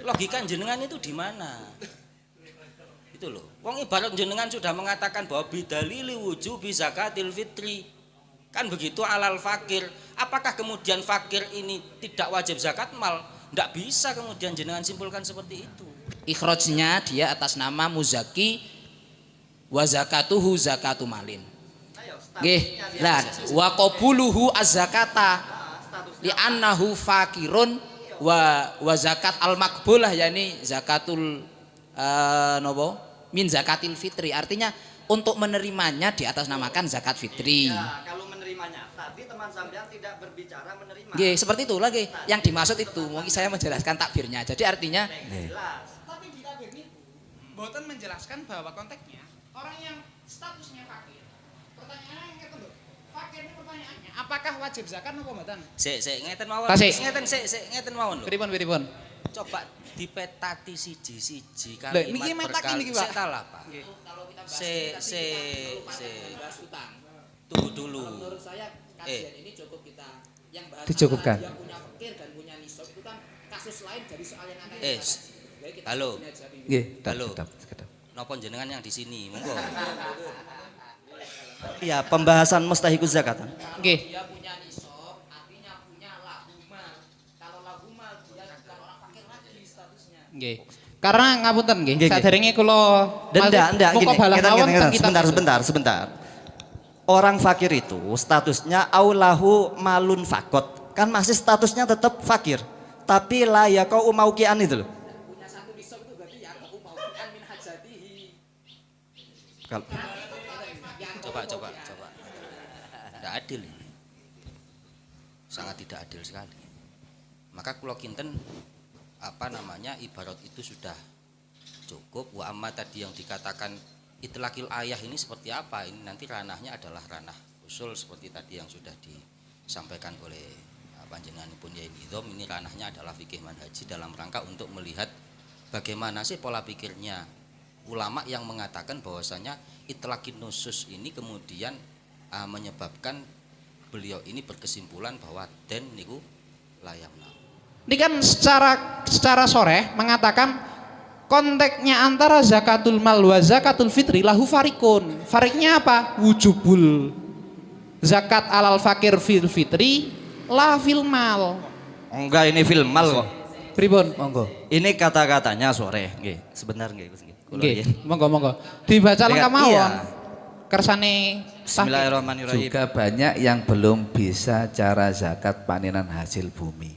Logika jenengan itu di mana? Itu loh. Wong ibarat jenengan sudah mengatakan bahwa bidalili wujubi zakatil fitri. Kan begitu alal fakir. Apakah kemudian fakir ini tidak wajib zakat mal? Tidak bisa kemudian jenengan simpulkan seperti itu. Ikhrajnya dia atas nama muzaki wa zakatuhu zakatu malin. Nggih. Lah wa qabuluhu az-zakata li annahu fakirun wa zakat al-maqbulah yakni zakatul nopo min zakatil fitri. Artinya untuk menerimanya di atas namakan zakat fitri. Ya, kalau menerimanya. Tadi teman sampean tidak berbicara menerima. Nggih, seperti itu lagi. Yang dimaksud itu, mungkin saya menjelaskan takbirnya. Jadi artinya tapi di takbir itu mboten menjelaskan bahwa konteksnya orang yang statusnya fakir. Pertanyaannya yang itu loh. Fakir ini pertanyaannya, apakah wajib zakat apa mboten? Sik ngeten mawon. Tasik. Ngeten mawon lho. pripun? Coba dipetati siji-siji Lho, kalimat niki metake niki, Pak. Sik ta lah, Pak. Kalau kita bahas utang. Tunggu dulu. Menurut saya kajian ini cukup kita yang bahas Dicukupkan. yang punya fakir dan punya nisab itu kan kasus lain dari soal yang akan Eh, halo. Nggih, Halo. tetap. Napa jenengan yang di sini? Monggo. Iya, pembahasan mustahikus zakat. Nggih. Dia punya nisab, artinya punya lahumal. Kalau lahumal dia bukan orang fakir lagi statusnya. Nggih. Karena ngapunten nggih, Nggih, nggih. saderenge kula Ndak gini. sebentar. Sebentar. Orang fakir itu statusnya aulahu malun fakot. Kan masih statusnya tetap fakir. Tapi la yaqau mauqian itu loh. Punya satu nisab itu berarti ya aku mau kan min hajatihi. Kalau Coba. Tidak adil ini. Sangat tidak adil sekali. Maka kula kinten ibarat itu sudah cukup. Wa amma tadi yang dikatakan itlaqil ayah ini seperti apa? Ini nanti ranahnya adalah ranah usul seperti tadi yang sudah disampaikan oleh panjenengan pun ya ini ranahnya adalah fikih manhaji dalam rangka untuk melihat bagaimana sih pola pikirnya ulama yang mengatakan bahwasanya itlaqin nusus ini kemudian menyebabkan beliau ini berkesimpulan bahwa den niku layamna. Ini kan secara sore mengatakan konteksnya antara zakatul mal wa zakatul fitri lahu farikun. Fariknya apa? Wujubul zakat alal fakir fil fitri la fil mal. enggak ini film mal kok. Pripun? Monggo. Ini kata-katanya sore, nggih. Sebentar nggih, Gus. Kula Nggih, yen. monggo. Dibaca lengkap mawon. Iya. Kersane Bismillahirrahmanirrahim. Juga banyak yang belum bisa cara zakat panenan hasil bumi.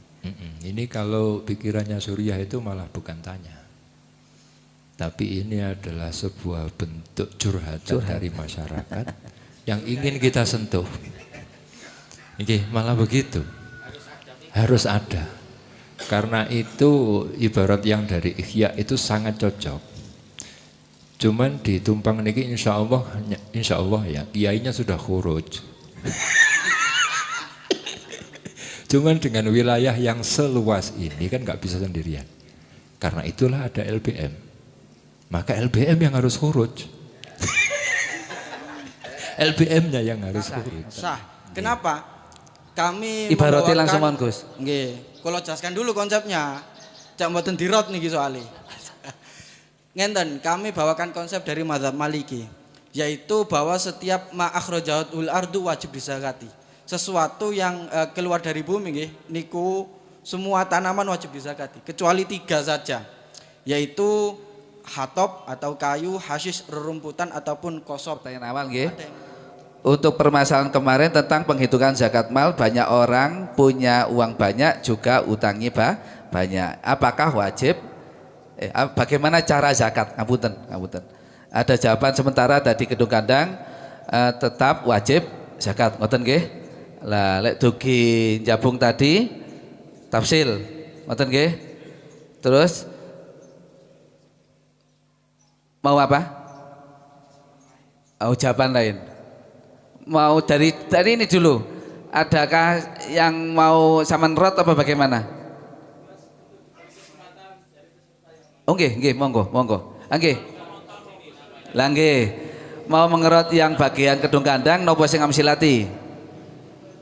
Ini kalau pikirannya Suriah itu malah bukan tanya. Tapi ini adalah sebuah bentuk curhatan dari masyarakat yang ingin kita sentuh. Oke, malah begitu. Harus ada. Karena itu ibarat yang dari Ihya itu sangat cocok. Cuman di Tumpang niki insya Allah ya, kiainya sudah khuruj. Cuman dengan wilayah yang seluas ini kan nggak bisa sendirian. Karena itulah ada LBM. Maka LBM yang harus khuruj. LBM-nya yang harus khuruj. Sah. Kenapa? Kami Ibaratnya langsung mon Gus. Nggih, kula jelaskan dulu konsepnya. Jak mboten dirot niki soalnya. Ngenten, kami bawakan konsep dari mazhab Maliki, yaitu bahwa setiap ma akhrajatul ardu wajib dizakati. Sesuatu yang keluar dari bumi nggih niku semua tanaman wajib dizakati kecuali 3 saja, yaitu hatop atau kayu, hasis, rerumputan ataupun kosob. Pertanyaan awal nggih. Untuk permasalahan kemarin tentang penghitungan zakat mal, banyak orang punya uang banyak juga utangnya banyak. Apakah wajib? Bagaimana cara zakat? Ngapunten. Ada jawaban sementara tadi gedung kandang tetap wajib zakat. Ngoten nggih? Lah lek dugi jabung tadi tafsil. Ngoten nggih? Terus mau apa? Oh, jawaban lain. Mau dari ini dulu. Adakah yang mau samanrot apa bagaimana? Oh nggih, monggo. Nggih. Lah nggih. Mau mengerot yang bagian kedung kandang napa sing amsilati?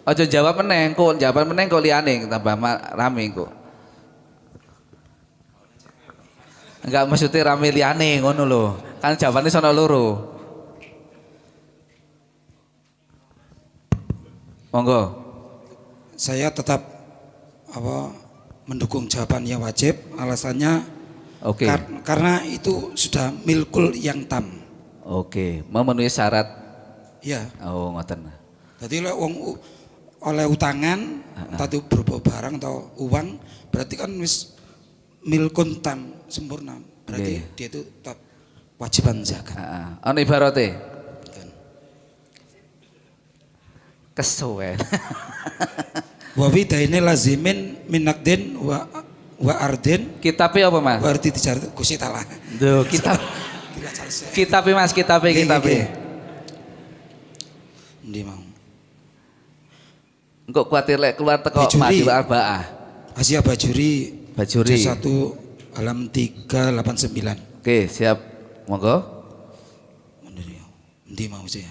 Aja jawab meneh, kok jawaban meneh kok liyane tambah rame kok. Enggak maksudnya rame liyane ngono lho. Kan jawabannya sono loro. Monggo. Saya tetap mendukung jawabannya wajib. Alasannya Oke. karena itu sudah milkul yang tam. Oke, memenuhi syarat. Ya. Oh, ngoten. Jadi oleh utangan, entah itu berupa barang atau uang, berarti kan wis milkun tam sempurna. Berarti dia itu tetap wajiban zakat. Ono ibarate. Kesuwen. Wa widaine lazimin minakdin wa ardin. Kitabe apa, Mas? Wa ardi tijarat Gusti taala. Duh, kitab. Kitabe Mas, kitabe. Ndi mau. Engko kuatir lek keluar teko Madhul Arbaah. Asia Bajuri. Bajuri. 1 halaman 389. Oke, siap. Monggo. Ndi mau saya.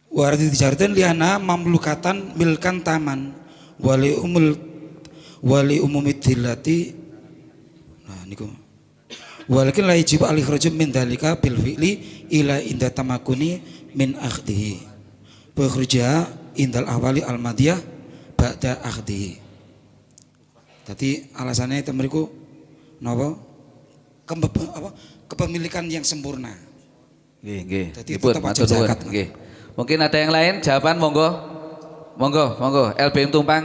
Wardi dijaratin liana mamlukatan milkan taman wali umumid dilati. Nah niku walakin la yajib alih rajul min dalika bil fi'li ila inda tamakuni min akhdihi wa khurja indal awali al madiyah ba'da akhdihi. Tadi alasannya itu meriku napa kepemilikan yang sempurna. Nggih. Jadi tetap wajib zakat. Nggih. Mungkin ada yang lain jawaban, monggo. LBM Tumpang.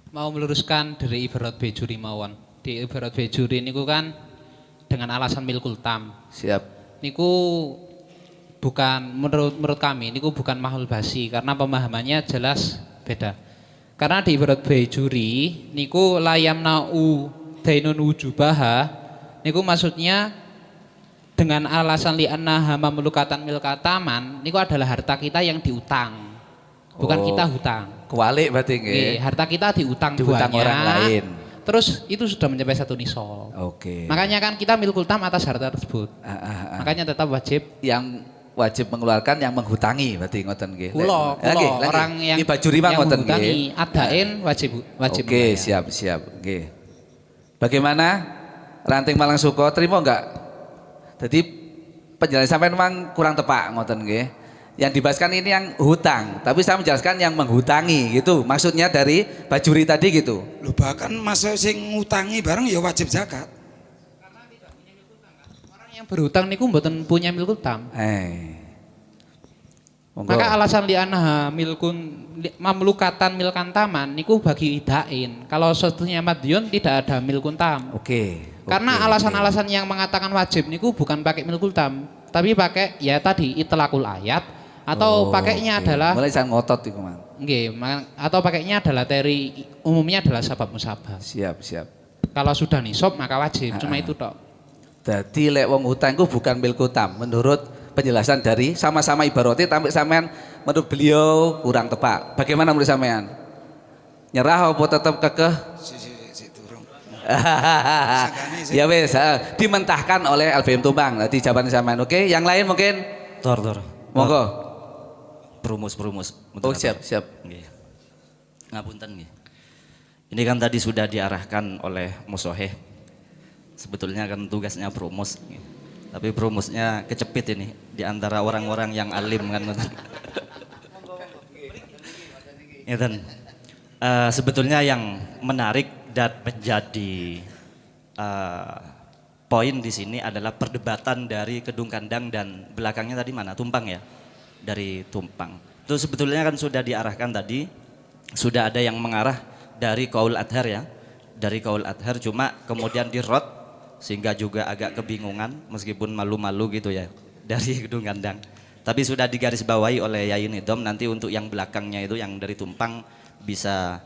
Mau meluruskan dari ibarat bejuri mawon. Di ibarat bejuri niku kan dengan alasan milkul tam. Siap. Niku bukan menurut kami niku bukan mahul basi karena pemahamannya jelas beda. Karena di ibarat bejuri niku layam nau dainun wujubaha niku maksudnya dengan alasan li'anna hama melukatan milkataman niku adalah harta kita yang diutang. Bukan kita hutang. Kewalik berarti nggih. Harta kita diutang orang lain. Terus itu sudah mencapai 1 nisab. Oke. Makanya kan kita milkul tam atas harta tersebut. Makanya tetap wajib yang wajib mengeluarkan yang menghutangi berarti ngoten nggih. Kulo orang yang menghutangi adain wajib. Oke, siap. Nggih. Bagaimana Ranting Malang Suko terima enggak? Jadi penjelasan sampai memang kurang tepat ngoten nggih. Yang dibahaskan ini yang hutang, tapi saya menjelaskan yang menghutangi gitu. Maksudnya dari bajuri tadi gitu. Loh bahkan masa sing ngutangi bareng ya wajib zakat. Karena tidak punya milkul tam kan. Orang yang berhutang niku mboten punya milkul tam. Maka alasan li'anha mamlukatan milkan taman niku bagi idain. Kalau satunya madyun tidak ada milkun tam. Oke. Karena alasan-alasan yang mengatakan wajib niku bukan pakai milkul tam, tapi pakai ya tadi itlaqul ayat atau pakainya adalah mulai jangan ngotot iku, Mang. Nggih, atau pakainya adalah teori umumnya adalah sabab musabah. Siap. Kalau sudah nisab maka wajib, cuma itu tok. Jadi lek wong utang iku bukan milkul tam menurut penjelasan dari sama-sama ibaratnya tapi sampean menurut beliau kurang tepat. Bagaimana menurut sampean? Nyerah apa tetap kekeh? Ya wes, dimentahkan oleh LBM Tumpang. Nanti jawaban sampean. Oke, yang lain mungkin Tor. Monggo. Berumus. Oh, siap. Nggih. Ngapunten nggih. Ini kan tadi sudah diarahkan oleh Musoheh. Sebetulnya kan tugasnya berumus. Tapi berumusnya kecepit ini di antara orang-orang yang alim kan. Sebetulnya yang menarik dan menjadi poin di sini adalah perdebatan dari Kedung Kandang dan belakangnya tadi mana? Tumpang ya? Dari Tumpang. Itu sebetulnya kan sudah diarahkan tadi, sudah ada yang mengarah dari Qaul Adhar ya. Dari Qaul Adhar cuma kemudian dirot sehingga juga agak kebingungan meskipun malu-malu gitu ya dari Kedung Kandang. Tapi sudah digarisbawahi oleh Yai Nidom, nanti untuk yang belakangnya itu yang dari Tumpang bisa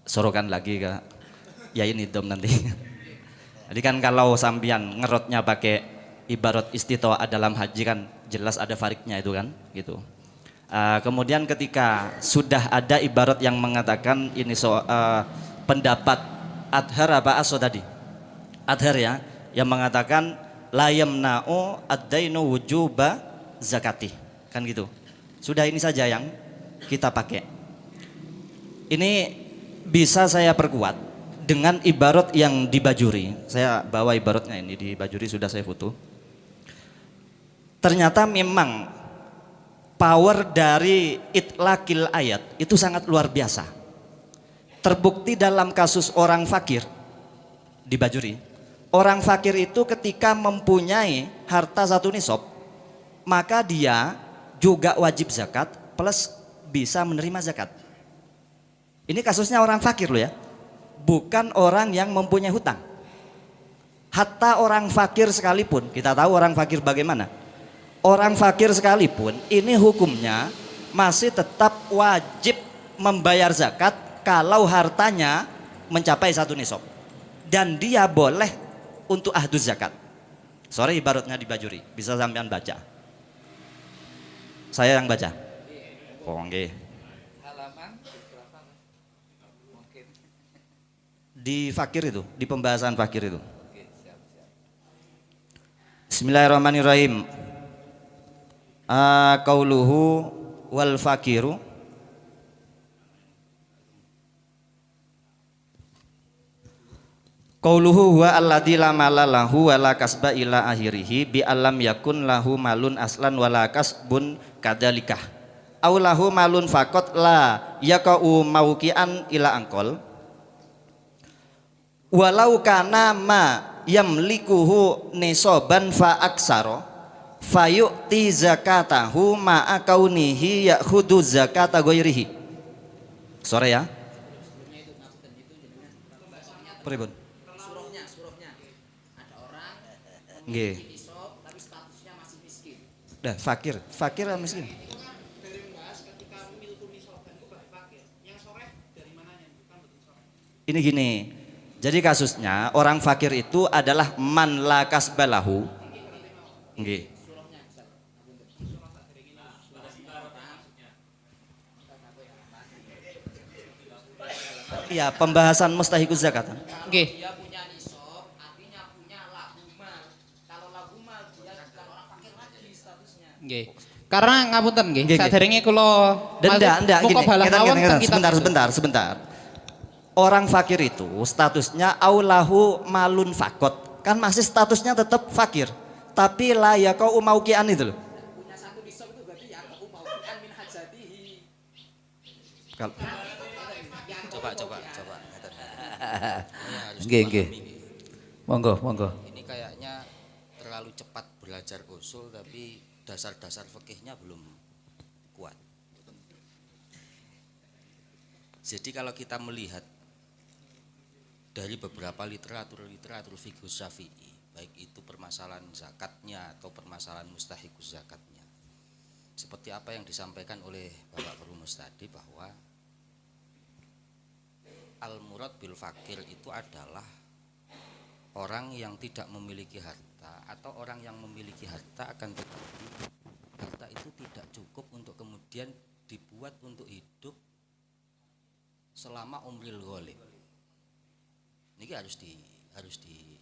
sorokan lagi ke Yai Nidom nanti. Jadi kan kalau sambian ngerotnya pakai ibarat istitoa dalam haji kan jelas ada fariknya itu kan gitu. Kemudian ketika sudah ada ibarat yang mengatakan ini pendapat Adhar apa Aso tadi? Adhar ya, yang mengatakan la yamna'u ad-dainu wujuba zakati. Kan gitu. Sudah ini saja yang kita pakai. Ini bisa saya perkuat dengan ibarat yang di Bajuri. Saya bawa ibaratnya ini di Bajuri, sudah saya foto. Ternyata memang power dari itlaqil ayat itu sangat luar biasa. Terbukti dalam kasus orang fakir di Bajuri. Orang fakir itu ketika mempunyai harta 1 nisab, maka dia juga wajib zakat plus bisa menerima zakat. Ini kasusnya orang fakir loh ya. Bukan orang yang mempunyai hutang. Hatta orang fakir sekalipun, kita tahu orang fakir bagaimana. Orang fakir sekalipun ini hukumnya masih tetap wajib membayar zakat kalau hartanya mencapai 1 nisab. Dan dia boleh untuk ahdus zakat. Sore ibaratnya di Bajuri, bisa sampean baca. Saya yang baca. Oh, nggih. Halaman berapa? Mungkin. Di fakir itu, di pembahasan fakir itu. Oke, siap. Bismillahirrahmanirrahim. Qauluhu wal fakiru qauluhu huwa alladzi la mala lahu wa la kasba ila akhirih bi alam yakun lahu malun aslan wa la kasbun kadzalikah aw lahu malun faqat la yaqau mauqian ila angkol walau kana ma yamlikuhu nisaban fa aksara fayu'ti zakatahu ma'a kaunihi ya'khudhu zakata ghairihi. Sore ya. Pripun? Suruhnya ada orang Nggih. nisab tapi statusnya masih miskin. Dah fakir atau miskin? Ini gini. Jadi kasusnya orang fakir itu adalah man la kasbalahu. Nggih. Iya, pembahasan mustahiquz zakat. Nggih. Dia punya nisab, artinya punya lahumal. Kalau lahumal dia bukan orang fakir lagi statusnya. Nggih. Karena ngapunten nggih, Nggih, nggih. saderenge kula Ndak gini. Sebentar. Sebentar. Orang fakir itu statusnya aulahu malun fakot. Kan masih statusnya tetap fakir. Tapi la yaqau mauqian itu loh. Punya 1 nisab itu berarti ya aku mau kan min hajatihi. Kalau Coba. Nggih. Monggo. Ini kayaknya terlalu cepat belajar usul tapi dasar-dasar fikihnya belum kuat. Jadi kalau kita melihat dari beberapa literatur fikih Syafi'i, baik itu permasalahan zakatnya atau permasalahan mustahiquz zakatnya, seperti apa yang disampaikan oleh Bapak Perumus tadi, bahwa al-murad bil fakir itu adalah orang yang tidak memiliki harta atau orang yang memiliki harta akan tetapi harta itu tidak cukup untuk kemudian dibuat untuk hidup selama umril ghalib. Ini harus di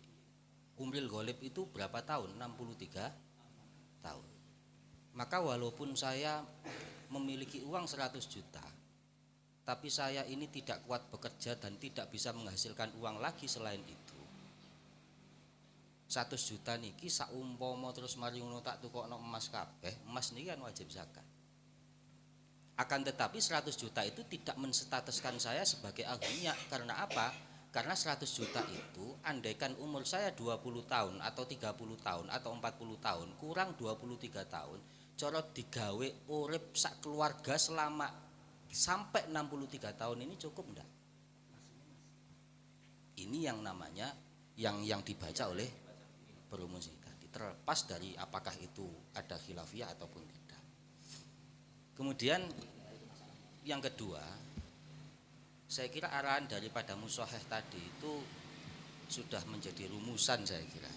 umril ghalib itu berapa tahun? 63 tahun. Maka walaupun saya memiliki uang 100 juta, tapi saya ini tidak kuat bekerja dan tidak bisa menghasilkan uang lagi selain itu, 100 juta niki saumpama terus mari ngono tak tukokno emas kabeh, emas niki kan wajib zakat. Akan tetapi 100 juta itu tidak menstatuskan saya sebagai aghnia. Karena apa? Karena 100 juta itu andaikan umur saya 20 tahun atau 30 tahun atau 40 tahun kurang 23 tahun, cara digawe urip sak keluarga selama sampai 63 tahun ini cukup enggak? Ini yang namanya yang dibaca oleh Perumus tadi, terlepas dari apakah itu ada khilafiyah ataupun tidak. Kemudian yang kedua, saya kira arahan daripada musoheh tadi itu sudah menjadi rumusan, saya kira.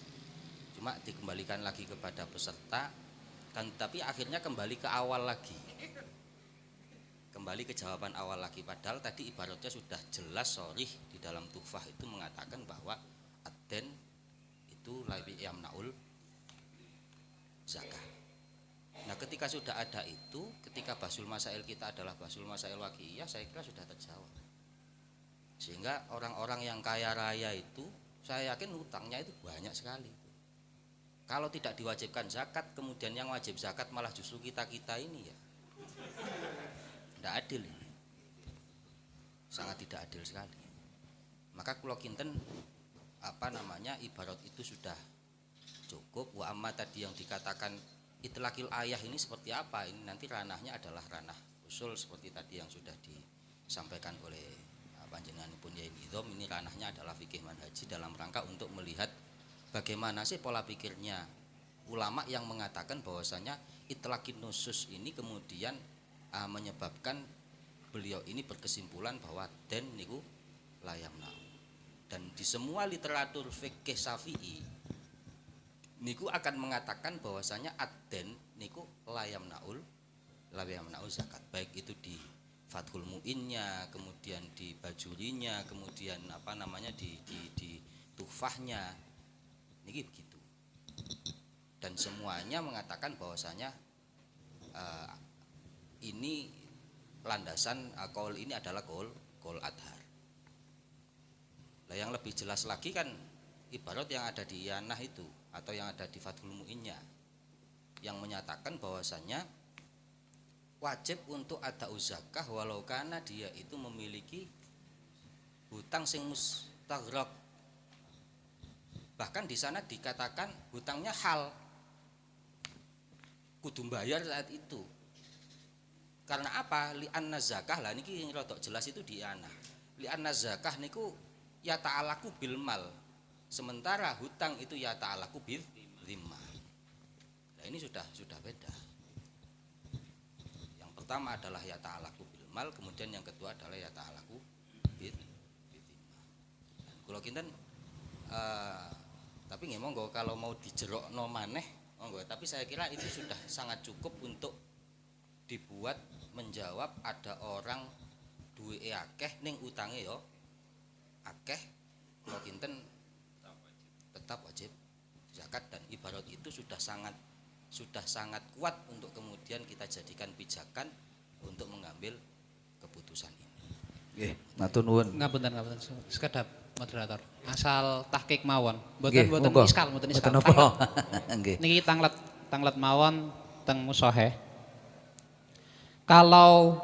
Cuma dikembalikan lagi kepada peserta, kan, tapi akhirnya kembali ke awal lagi. Kembali ke jawaban awal lagi, padahal tadi ibaratnya sudah jelas sharih di dalam Tuhfah itu mengatakan bahwa ad-den itu labi yamnaul zakat. Nah, ketika sudah ada itu, ketika basul masail kita adalah basul masail wakiyah, saya kira sudah terjawab. Sehingga orang-orang yang kaya raya itu saya yakin hutangnya itu banyak sekali. Kalau tidak diwajibkan zakat, kemudian yang wajib zakat malah justru kita-kita ini, ya tidak adil ini. Sangat tidak adil sekali. Maka kula kinten ibarat itu sudah cukup. Wa amma tadi yang dikatakan itlaqil ayah ini seperti apa? Ini nanti ranahnya adalah ranah usul seperti tadi yang sudah disampaikan oleh panjenengan pun ya ini ranahnya adalah fikih manhaji dalam rangka untuk melihat bagaimana sih pola pikirnya ulama yang mengatakan bahwasanya itlaqin nusus ini kemudian menyebabkan beliau ini berkesimpulan bahwa den niku layamna. Dan di semua literatur fikih Syafi'i niku akan mengatakan bahwasanya ad-den niku layamnaul zakat, baik itu di Fathul Mu'innya, kemudian di Bajurinya, kemudian di Tuhfahnya, ini begitu. Dan semuanya mengatakan bahwasanya ini landasan qaul ini adalah qaul adhar. Nah, yang lebih jelas lagi kan ibarat yang ada di Iyanah itu atau yang ada di Fathul Mu'innya yang menyatakan bahwasanya wajib untuk ada zakah walau karena dia itu memiliki hutang sing mustaghraq. Bahkan di sana dikatakan hutangnya hal, kudu bayar saat itu. Karena apa? Li'anna zakah, lah niki yang rodok jelas itu di ana. Li'anna zakah niku ya ta'alaku bil mal. Sementara hutang itu ya ta'alaku bil dhimma. Nah, ini sudah beda. Pertama adalah ya ta'alaku bil mal, kemudian yang kedua adalah ya ta'alaku bil dhimma. Kula kinten tapi nggih monggo kalau mau dijerokno maneh monggo, tapi saya kira itu sudah sangat cukup untuk dibuat menjawab ada orang duwe akeh ning utange yo akeh. Kula kinten tetap wajib zakat, dan ibarat itu sudah sangat kuat untuk kemudian kita jadikan pijakan untuk mengambil keputusan ini. Nggih, matur nuwun. Ngapunten sekedap moderator. Asal tahqiq mawon. Nggih, Mboten monggo. iskal. Mboten apa. Nggih. Niki tanglet mawon teng musohe. Kalau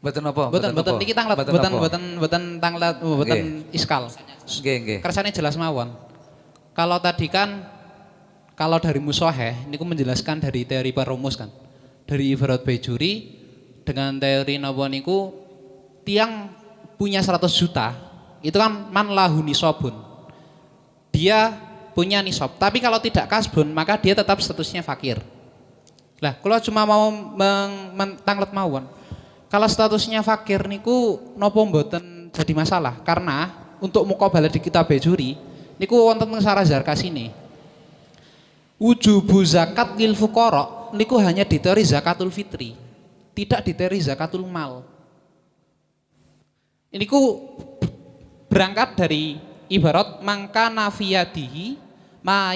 mboten apa? Mboten niki tanglet mboten tanglet mboten iskal. Nggih. Kersane jelas mawon. Kalau tadi kan kalau dari musohe niku menjelaskan dari teori perumus kan. Dari ibarat Bajuri dengan teori napa niku tiang punya 100 juta itu kan man lahu nisabun, dia punya nisab, tapi kalau tidak kasbun maka dia tetap statusnya fakir. Lah kalau cuma mau mentanglet mawon, kalau statusnya fakir niku nopo mboten jadi masalah, karena untuk muqabalah di kitab Bajuri niku wonten teng Sarah Zarkasini wujubu zakat lil fuqara niku hanya di teori zakatul fitri, tidak di teori zakatul mal. Ini ku berangkat dari ibarat mangka nafiyadihi ma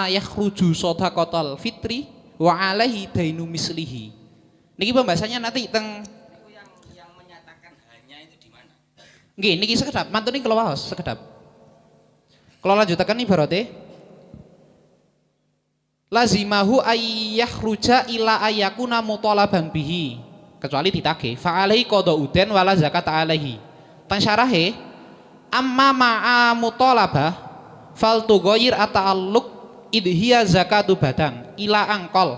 yakhruju shadaqatul fitri wa alaihi dainu mislihi. Niki pembahasannya nanti teng yang menyatakan hanya itu di mana? Nggih, niki sekedap mantune kula waos sekedap. Kula lanjutaken ibarate lazimahu ayyakhruja ila ayyakuna mutalaban bihi, kecuali ditagih fa alaihi qada'uden wala zakat alaihi. Tang syarahe amma ma'a mutalabah fal tughayyir ata'alluq idhiya zakatu badan ila angkol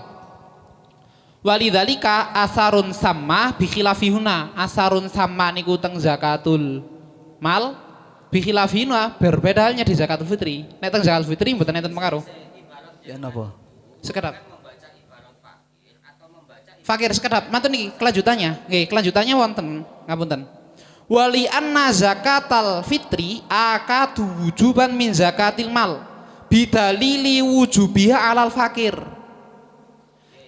walidzalika asarun sama bi khilafihuna. Asarun sama niku teng zakatul mal, bi khilafihuna berbeda halnya di zakatul fitri. Nek teng zakatul fitri mboten enten pengaruh. Ya napa? Sekedap fakir sekedap mantun niki kelanjutannya. Nggih, kelanjutannya wonten ngapunten. Wali anna zakatal fitri akadu wujuban min zakatil mal bidalili wujubiha alal fakir.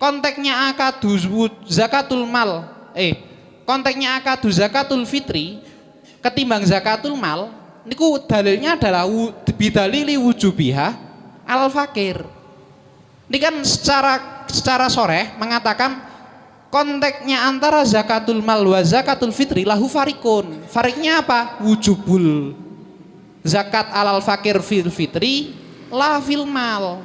Konteksnya akadu zakatul mal konteksnya akadu zakatul fitri ketimbang zakatul mal niku dalilnya adalah bidalili wujubiha alal fakir. Ini kan secara sore mengatakan konteksnya antara zakatul mal wa zakatul fitri lahu farikun. Fariknya apa? Wujubul zakat alal fakir fil fitri la fil mal.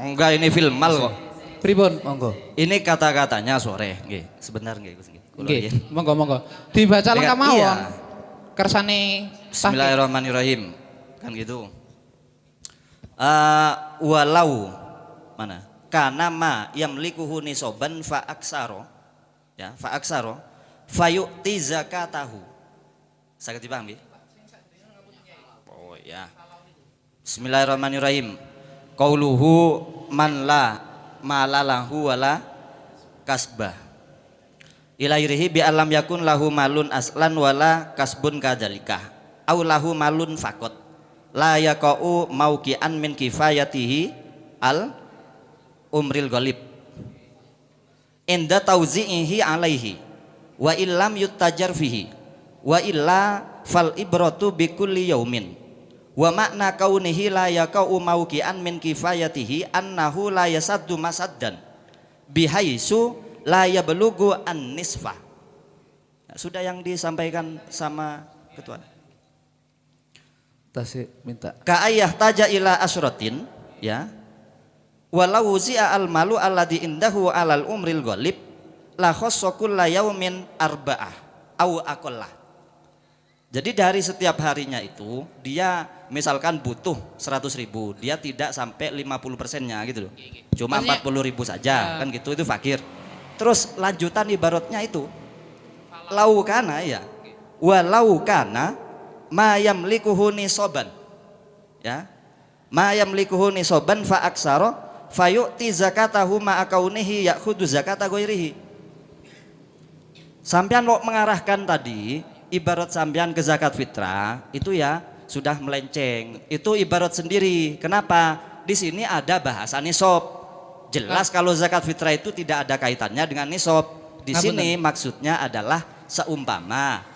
Enggak, ini fil mal kok. Pripun? Monggo. Ini kata-katanya sore, nggih. Sebentar nggih, Gus. Nggih, monggo. Dibaca lengkap mawon. Iya. Kersane Bismillahirrahmanirrahim. Kan gitu. Walau mana? Kana ma yamlikuhu nisoban fa aksaro. Ya, fa aksaro fayu'ti zakatahu. Saged dipaham nggih? Oh ya. Bismillahirrahmanirrahim. Qauluhu man la malalahu wala kasbah. Ilairihi bi alam yakun lahu malun aslan wala kasbun kadzalikah. Au lahu malun fakot. La yaqau mauqian min kifayatihi al umril ghalib. Inda tauzi'ihi alaihi wa illam yuttajar fihi wa illa fal ibratu bi kulli yaumin. Wa makna kaunihi la yaqau mauqian min kifayatihi annahu la yasaddu masaddan bihaisu la yablughu an-nisfa. Nah, sudah yang disampaikan sama ketua. Tasik minta. Ka ayah taja ila asratin, ya. Walau zi'a al-malu alladhi indahu alal umril ghalib la khassa kulla yaumin arba'ah au aqallah. Jadi dari setiap harinya itu dia misalkan butuh 100.000, dia tidak sampai 50%-nya gitu loh. Cuma 40.000 saja, kan gitu, itu fakir. Terus lanjutan ibaratnya itu laukana ya. Walau kana ma yamlikuhu nisoban. Ya. Ma yamlikuhu nisoban fa aksara fayu'ti zakatahu ma akaunihi ya'khudhu zakata ghairihi. Sampean mau mengarahkan tadi ibarat sampean ke zakat fitrah itu ya sudah melenceng. Itu ibarat sendiri. Kenapa? Di sini ada bahasa nisab. Jelas kalau zakat fitrah itu tidak ada kaitannya dengan nisab. Di sini maksudnya adalah seumpama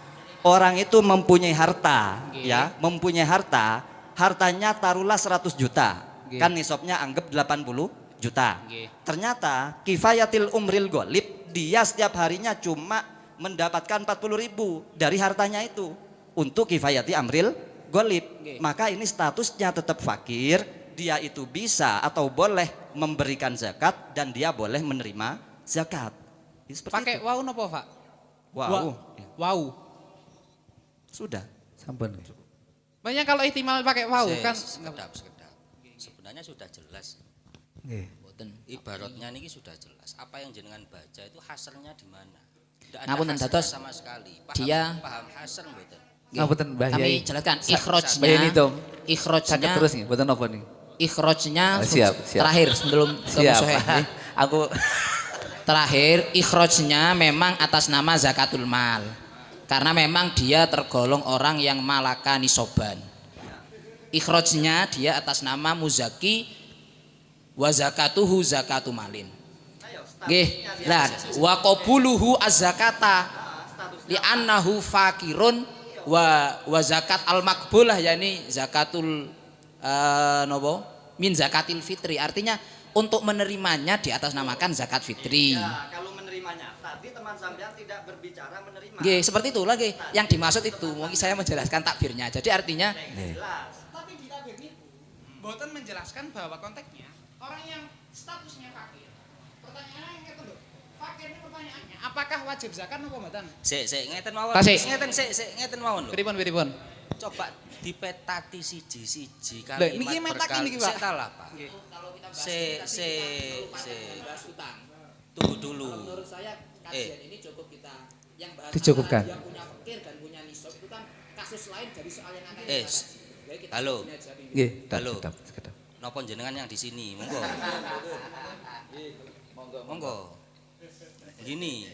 orang itu mempunyai harta, ya, mempunyai harta, hartanya taruhlah 100 juta. Kan nisabnya anggap 80 juta. Ternyata kifayatil umril ghalib, dia setiap harinya cuma mendapatkan 40.000 dari hartanya itu untuk kifayati amril ghalib. Maka ini statusnya tetap fakir, dia itu bisa atau boleh memberikan zakat dan dia boleh menerima zakat. Pakai wau napa, Pak? Wow. Wau. Sudah. Sampun. Banyak kalau ihtimal pakai wau kan. Sekedap. Sebenarnya sudah jelas. Nggih. Ibaratnya ini sudah jelas. Apa yang jenengan baca itu hasilnya di mana? Tidak ada Ngapunten hasilnya dados sama sekali. Paham hasil mboten? Ngapunten Mbah Kami Yai. jelaskan Mbah Yai Tom. ikhrajnya Sakit terus nih, mboten napa nih? Ikhrajnya Siap. terakhir sebelum ke Siap. musohe. Aku Terakhir ikhrajnya memang atas nama zakatul mal. Karena memang dia tergolong orang yang malaka nisoban. Ikhrajnya dia atas nama muzaki wa zakatuhu zakatu malin. Nggih. Lah wa qabuluhu az-zakata li annahu fakirun wa zakat al-maqbulah yakni zakatul nopo min zakatil fitri, artinya untuk menerimanya di atas namakan zakat fitri. Ya, kalau menerimanya tadi teman sampean tidak berbicara menerima. Nggih, seperti itu lagi. Yang dimaksud itu, mungkin saya menjelaskan takbirnya. Jadi artinya Tapi di tabir itu mboten menjelaskan bahwa konteksnya orang yang statusnya fakir. Pertanyaannya yang itu loh. Fakir ini pertanyaannya, apakah wajib zakat napa mboten? Sik ngeten mawon. Tasik. Ngeten mawon lho. Pripun? Coba dipetati siji-siji Lho, kalimat niki metaki niki, Pak. Sik ta lah, Pak. Sik. Tunggu dulu. menurut saya kajian ini cukup kita yang bahas Dicukupkan. yang punya fakir dan punya nisab itu kan kasus lain dari soal yang akan Halo. nggih, Halo. sekedap. Napa jenengan yang di sini? Monggo. Monggo. Gini.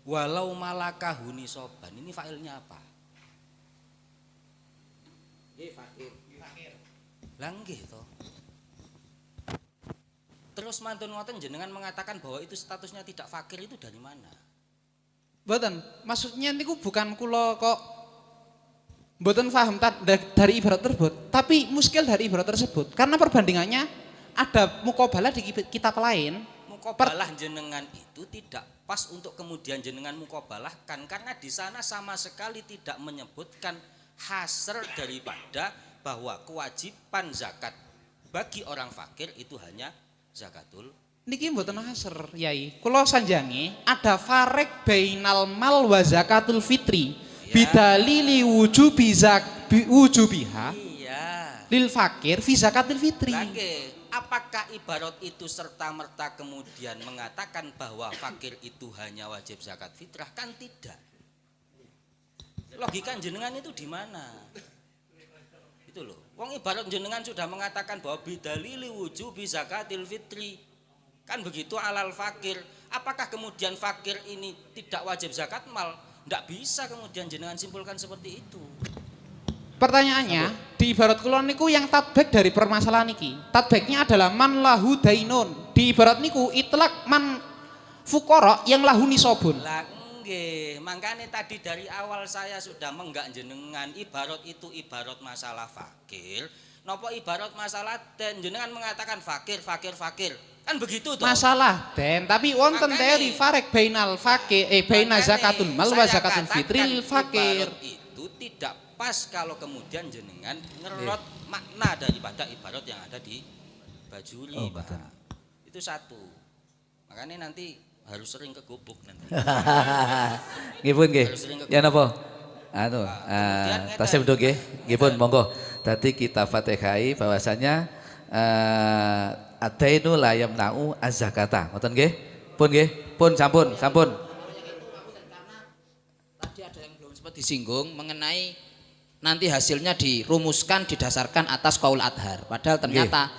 Walau malaka huni soban, ini failnya apa? fakir. Lah nggih to. Terus mantun ngoten jenengan mengatakan bahwa itu statusnya tidak fakir itu dari mana? Mboten, maksudnya niku bukan kula kok mboten paham dari ibarat tersebut, tapi muskil dari ibarat tersebut. Karena perbandingannya ada mukobalah di kitab lain. mukobalah jenengan itu tidak pas untuk kemudian jenengan mukobalahkan, karena di sana sama sekali tidak menyebutkan hasr daripada bahwa kewajiban zakat bagi orang fakir itu hanya zakatul. Niki mboten hasr, Yai. Kula sanjangi ada farek bainal mal wa zakatul fitri. Ya. Bidalili wujubiha Iya. lil fakir fi zakatul fitri. Lagi, apakah ibarat itu serta-merta kemudian mengatakan bahwa fakir itu hanya wajib zakat fitrah? Kan tidak. Logika jenengan itu di mana? Itu loh. Wong ibarat jenengan sudah mengatakan bahwa bidalili wujubi zakatil fitri. Kan begitu alal fakir. Apakah kemudian fakir ini tidak wajib zakat mal? Tidak bisa kemudian jenengan simpulkan seperti itu. Pertanyaannya, di ibarat kula niku yang tatbik dari permasalahan niki. Tatbiknya adalah man lahu dainun. Di ibarat niku itlak man fuqara yang lahu nisobun. Lah nggih, makanya tadi dari awal saya sudah menggak jenengan ibarat itu ibarat masalah fakir. Napa ibarat masalah den, jenengan mengatakan fakir. Kan begitu toh? Masalah den, tapi wonten Makanya, teori farek bainal fakir baina zakatul mal wa zakatul fitri fakir. Itu tidak pas kalau kemudian jenengan ngerot makna daripada ibarat yang ada di bajuri, Pak. Itu satu. Makanya nanti harus sering ke gubuk nanti. Nggih pun nggih. Harus sering ke Ya napa? kemudian Tasih beduk nggih. Nggih pun monggo. Tadi kita Fatihai bahwasanya adainu la yamna'u az-zakata. Ngoten nggih? Pun nggih? Pun sampun. Tadi ada yang belum sempat disinggung mengenai nanti hasilnya dirumuskan didasarkan atas qaul adhar. Padahal ternyata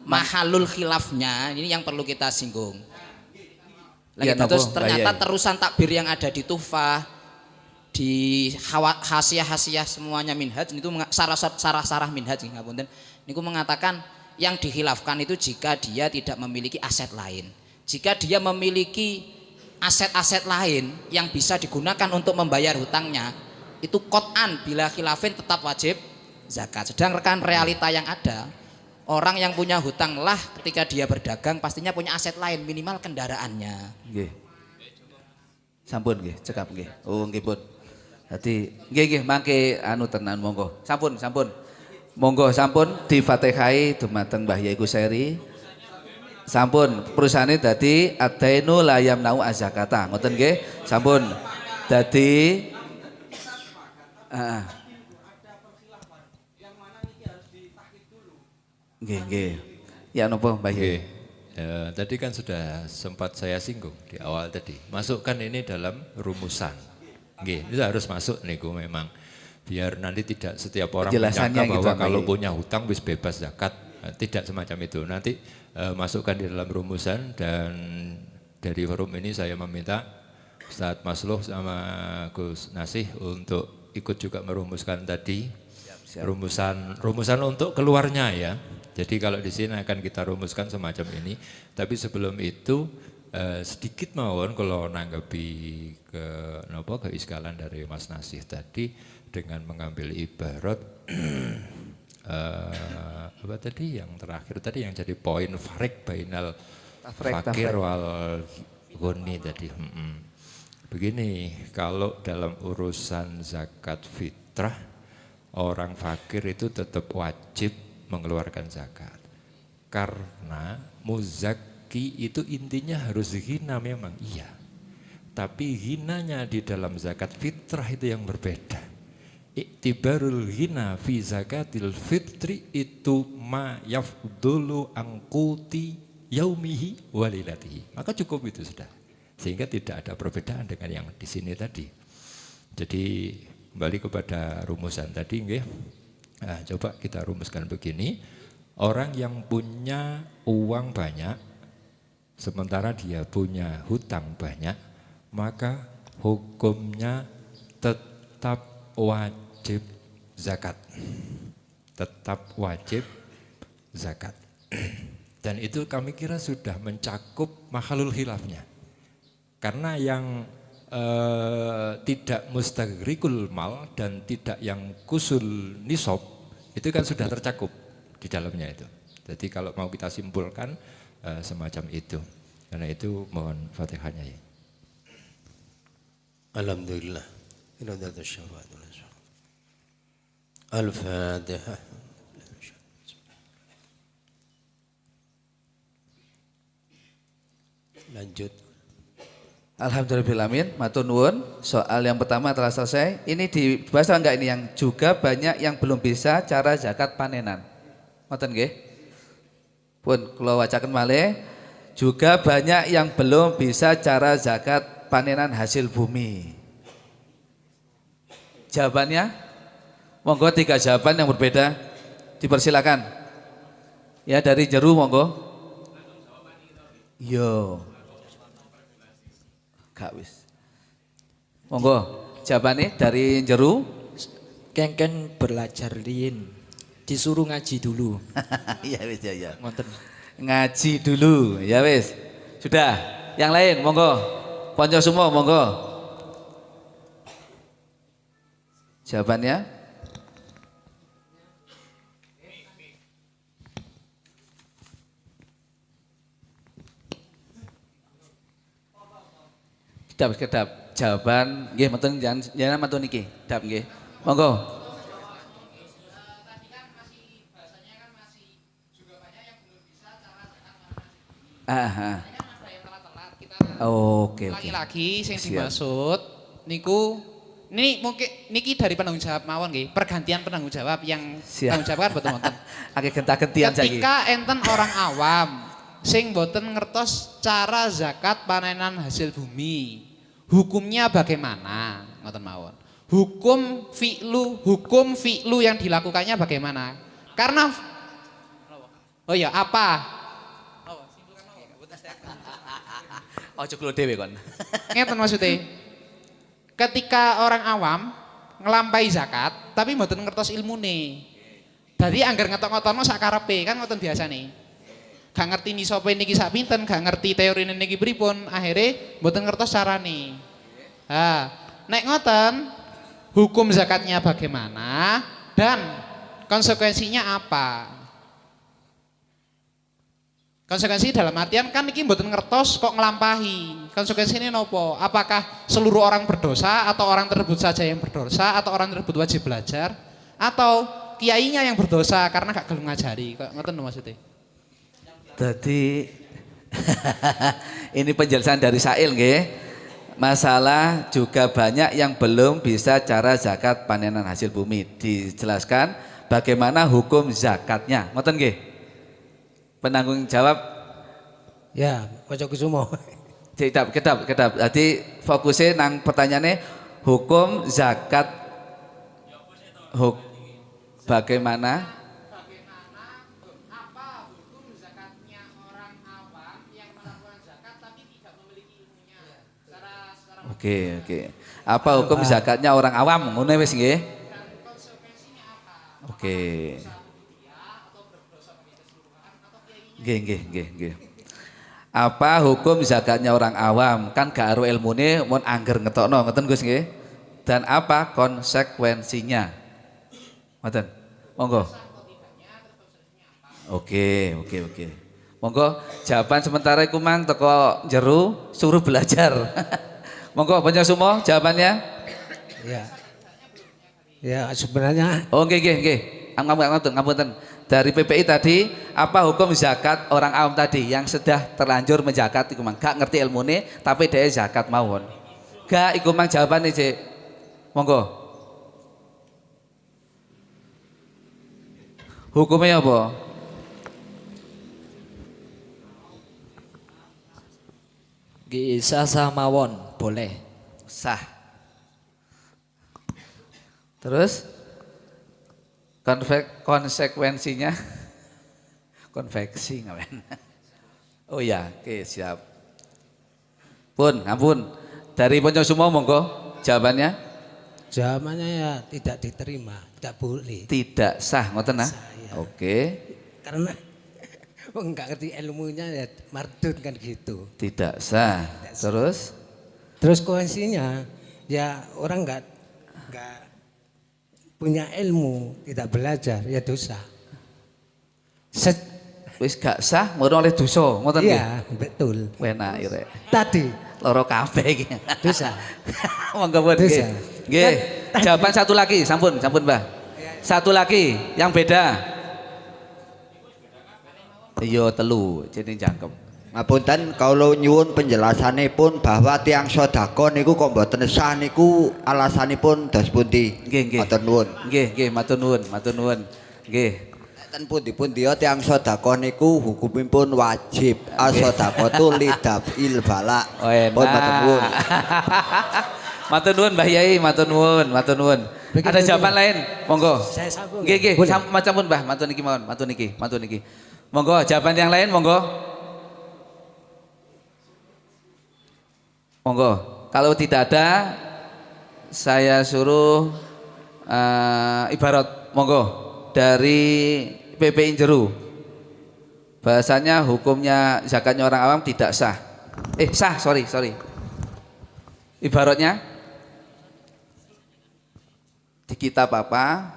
mahalul khilafnya ini yang perlu kita singgung. Lagi terus ternyata terusan takbir yang ada di Tuhfah, di hasiah semuanya minhaj itu sarah minhaj ngapunten. Niku mengatakan yang dihilafkan itu jika dia tidak memiliki aset lain. Jika dia memiliki aset-aset lain yang bisa digunakan untuk membayar hutangnya, itu qot'an bila khilafin tetap wajib zakat. Sedangkan realita yang ada, orang yang punya hutang lah ketika dia berdagang pastinya punya aset lain, minimal kendaraannya. Nggih. Sampun nggih, cekap nggih. Oh nggih pun. Dadi nggih mangke anu tenan monggo. Sampun. Monggo sampun di Fatihai dumateng Mbah Yai Kuseri. Sampun perusahaane dadi adainu la yamna'u az-zakata. Ngoten nggih? Sampun. Dadi Nggih. Ya napa Mbah Yai? Tadi kan sudah sempat saya singgung di awal tadi. Masukkan ini dalam rumusan. Nggih, itu harus masuk niku memang. Biar nanti tidak setiap orang menyangka bahwa kalau punya hutang wis bebas zakat. Tidak semacam itu. Nanti masukkan di dalam rumusan, dan dari forum ini saya meminta Ustadz Masluh sama Gus Nasih untuk ikut juga merumuskan tadi. Rumusan untuk keluarnya ya. Jadi kalau di sini akan kita rumuskan semacam ini. Tapi sebelum itu sedikit mawon kalau nanggapi keiskalan dari Mas Nasih tadi dengan mengambil ibarat apa tadi yang terakhir tadi yang jadi poin farik bainal fakir wal ghani tadi. Begini, kalau dalam urusan zakat fitrah orang fakir itu tetap wajib mengeluarkan zakat. Karena muzaki itu intinya harus ghina memang iya. Tapi ghinanya di dalam zakat fitrah itu yang berbeda. Iktibarul ghina fi zakatil fitri itu ma yafdulu angkuti yaumihi walilatihi. Maka cukup itu sudah. Sehingga tidak ada perbedaan dengan yang di sini tadi. Jadi kembali kepada rumusan tadi nggih. Nah, coba kita rumuskan begini. Orang yang punya uang banyak sementara dia punya hutang banyak, maka hukumnya tetap wajib zakat. Tetap wajib zakat. Dan itu kami kira sudah mencakup mahalul khilafnya. Karena yang tidak mustaghrikul mal dan tidak yang kusul nisab itu kan sudah tercakup di dalamnya itu. Jadi kalau mau kita simpulkan semacam itu. Karena itu mohon Fatihahnya ya. Alhamdulillah. Al-Fatihah. Lanjut. Alhamdulillahirrahmanirrahim, matur nuwun. Soal yang pertama telah selesai. Ini dibahas enggak ini yang juga banyak yang belum bisa cara zakat panenan. Ngoten nggih? Pun kula wacaken malih, juga banyak yang belum bisa cara zakat panenan hasil bumi. Jawabannya? Monggo 3 jawaban yang berbeda. Dipersilakan. Ya dari Jeru monggo. Yo. Gak wis. Monggo, jawabannya dari Jeru. Kengken belajar riyin. Disuruh ngaji dulu. Iya wis ya. Ngoten. Ngaji dulu, ya wis. Sudah. Yang lain monggo. Ponco semua monggo. Jawabannya? Kedap. Jawaban nggih mboten jangan mantun niki. Kedap nggih. Monggo. Oke. Lagi-lagi sing dimaksud niku niki dari penanggung jawab mawon nggih, pergantian penanggung jawab yang tanggung jawab kan boten wonten. Akeh genta-gentian saiki. Ketika enten orang awam sing boten ngertos cara zakat panenan hasil bumi. Hukumnya bagaimana? Ngoten mawon. Hukum fi'lu yang dilakukannya bagaimana? Karena oh ya, apa? Ojo kulo dhewe kon. Ngeten maksudnya. Ketika orang awam ngelampahi zakat tapi mboten ngertos ilmune. Dadi anggar ngetok-ngetokno sak karepe kan ngoten biasane. Gak ngerti nisope niki sak pinten, gak ngerti teorine niki pripun, akhirnya mboten ngertos carane. Nek ngoten hukum zakatnya bagaimana dan konsekuensinya apa? Konsekuensi dalam artian kan niki mboten ngertos kok ngelampahi. Konsekuensinya nopo? Apakah seluruh orang berdosa atau orang tersebut saja yang berdosa atau orang tersebut wajib belajar atau kiainya yang berdosa karena gak gelem ngajari? Kok ngoten maksudnya? Jadi ini penjelasan dari Sail nggih. Masalah juga banyak yang belum bisa cara zakat panenan hasil bumi. Dijelaskan bagaimana hukum zakatnya. Ngoten nggih? Penanggung jawab ya, Kocok Kusumo. Kedap. Jadi fokusnya nang pertanyaannya hukum zakat bagaimana? Oke. Apa hukum zakatnya orang awam? Ngono wis nggih. Oke. Nggih. Apa hukum zakatnya orang awam? Kan gak aro ilmune mun angger ngetokno, ngoten Gus nggih. Dan apa konsekuensinya? Ngoten. Monggo. Oke. Monggo jawaban sementara iku mang teko Jeru suruh belajar. Monggo banyak semua jawabannya. Ya sebenarnya. Oh nggih. Ngapunten. Dari PPI tadi apa hukum zakat orang awam tadi yang sudah terlanjur menzakat iku mang gak ngerti ilmune tapi dia zakat mawon. Gak iku mang jawabane Cik. Monggo. Hukumnya apa? Sah mawon, boleh. Sah. Terus konsekuensinya konveksi ngawen. Oh ya, oke siap. Ampun. Dari Ponco semua monggo jawabannya. Jawabannya ya tidak diterima, tidak boleh. Tidak sah, ngoten nah. Oke. Karena enggak ngerti ilmunya ya mardun kan gitu. Tidak sah. Terus konsekuensinya ya orang enggak punya ilmu, tidak belajar ya dosa. wis gak sah murung oleh dosa, ngoten nggih. Iya, betul. Enak irek. Tadi Loro kabeh iki. dosa. Monggo pun Dosa. nggih. Nggih. Jawaban satu lagi, sampun, Mbah. Satu lagi yang beda. Iya telu, jadi jangkep. Ngapunten kalau nyuwun penjelasanipun bahwa tiang sedekah niku kok mboten sah niku alasanipun dos pundi? Nggih, nggih. Matur nuwun. Nggih, matur nuwun. Nggih. Ten pundi-pundi ya tiang sedekah niku hukumipun wajib. As-sedaqatu lidaf'il bala. Oh, enak. Pun matur nuwun. Matur nuwun Mbah Yai, matur nuwun. Ada jawaban lain? Monggo. Saya sambung. Nggih, macam pun Mbah, matur niki mawon, matur niki. Monggo, jawaban yang lain monggo. Monggo. Kalau tidak ada, saya suruh ibarat monggo dari PPI Jeru. Bahasanya hukumnya zakatnya orang awam tidak sah. Sorry. Ibaratnya di kitab apa?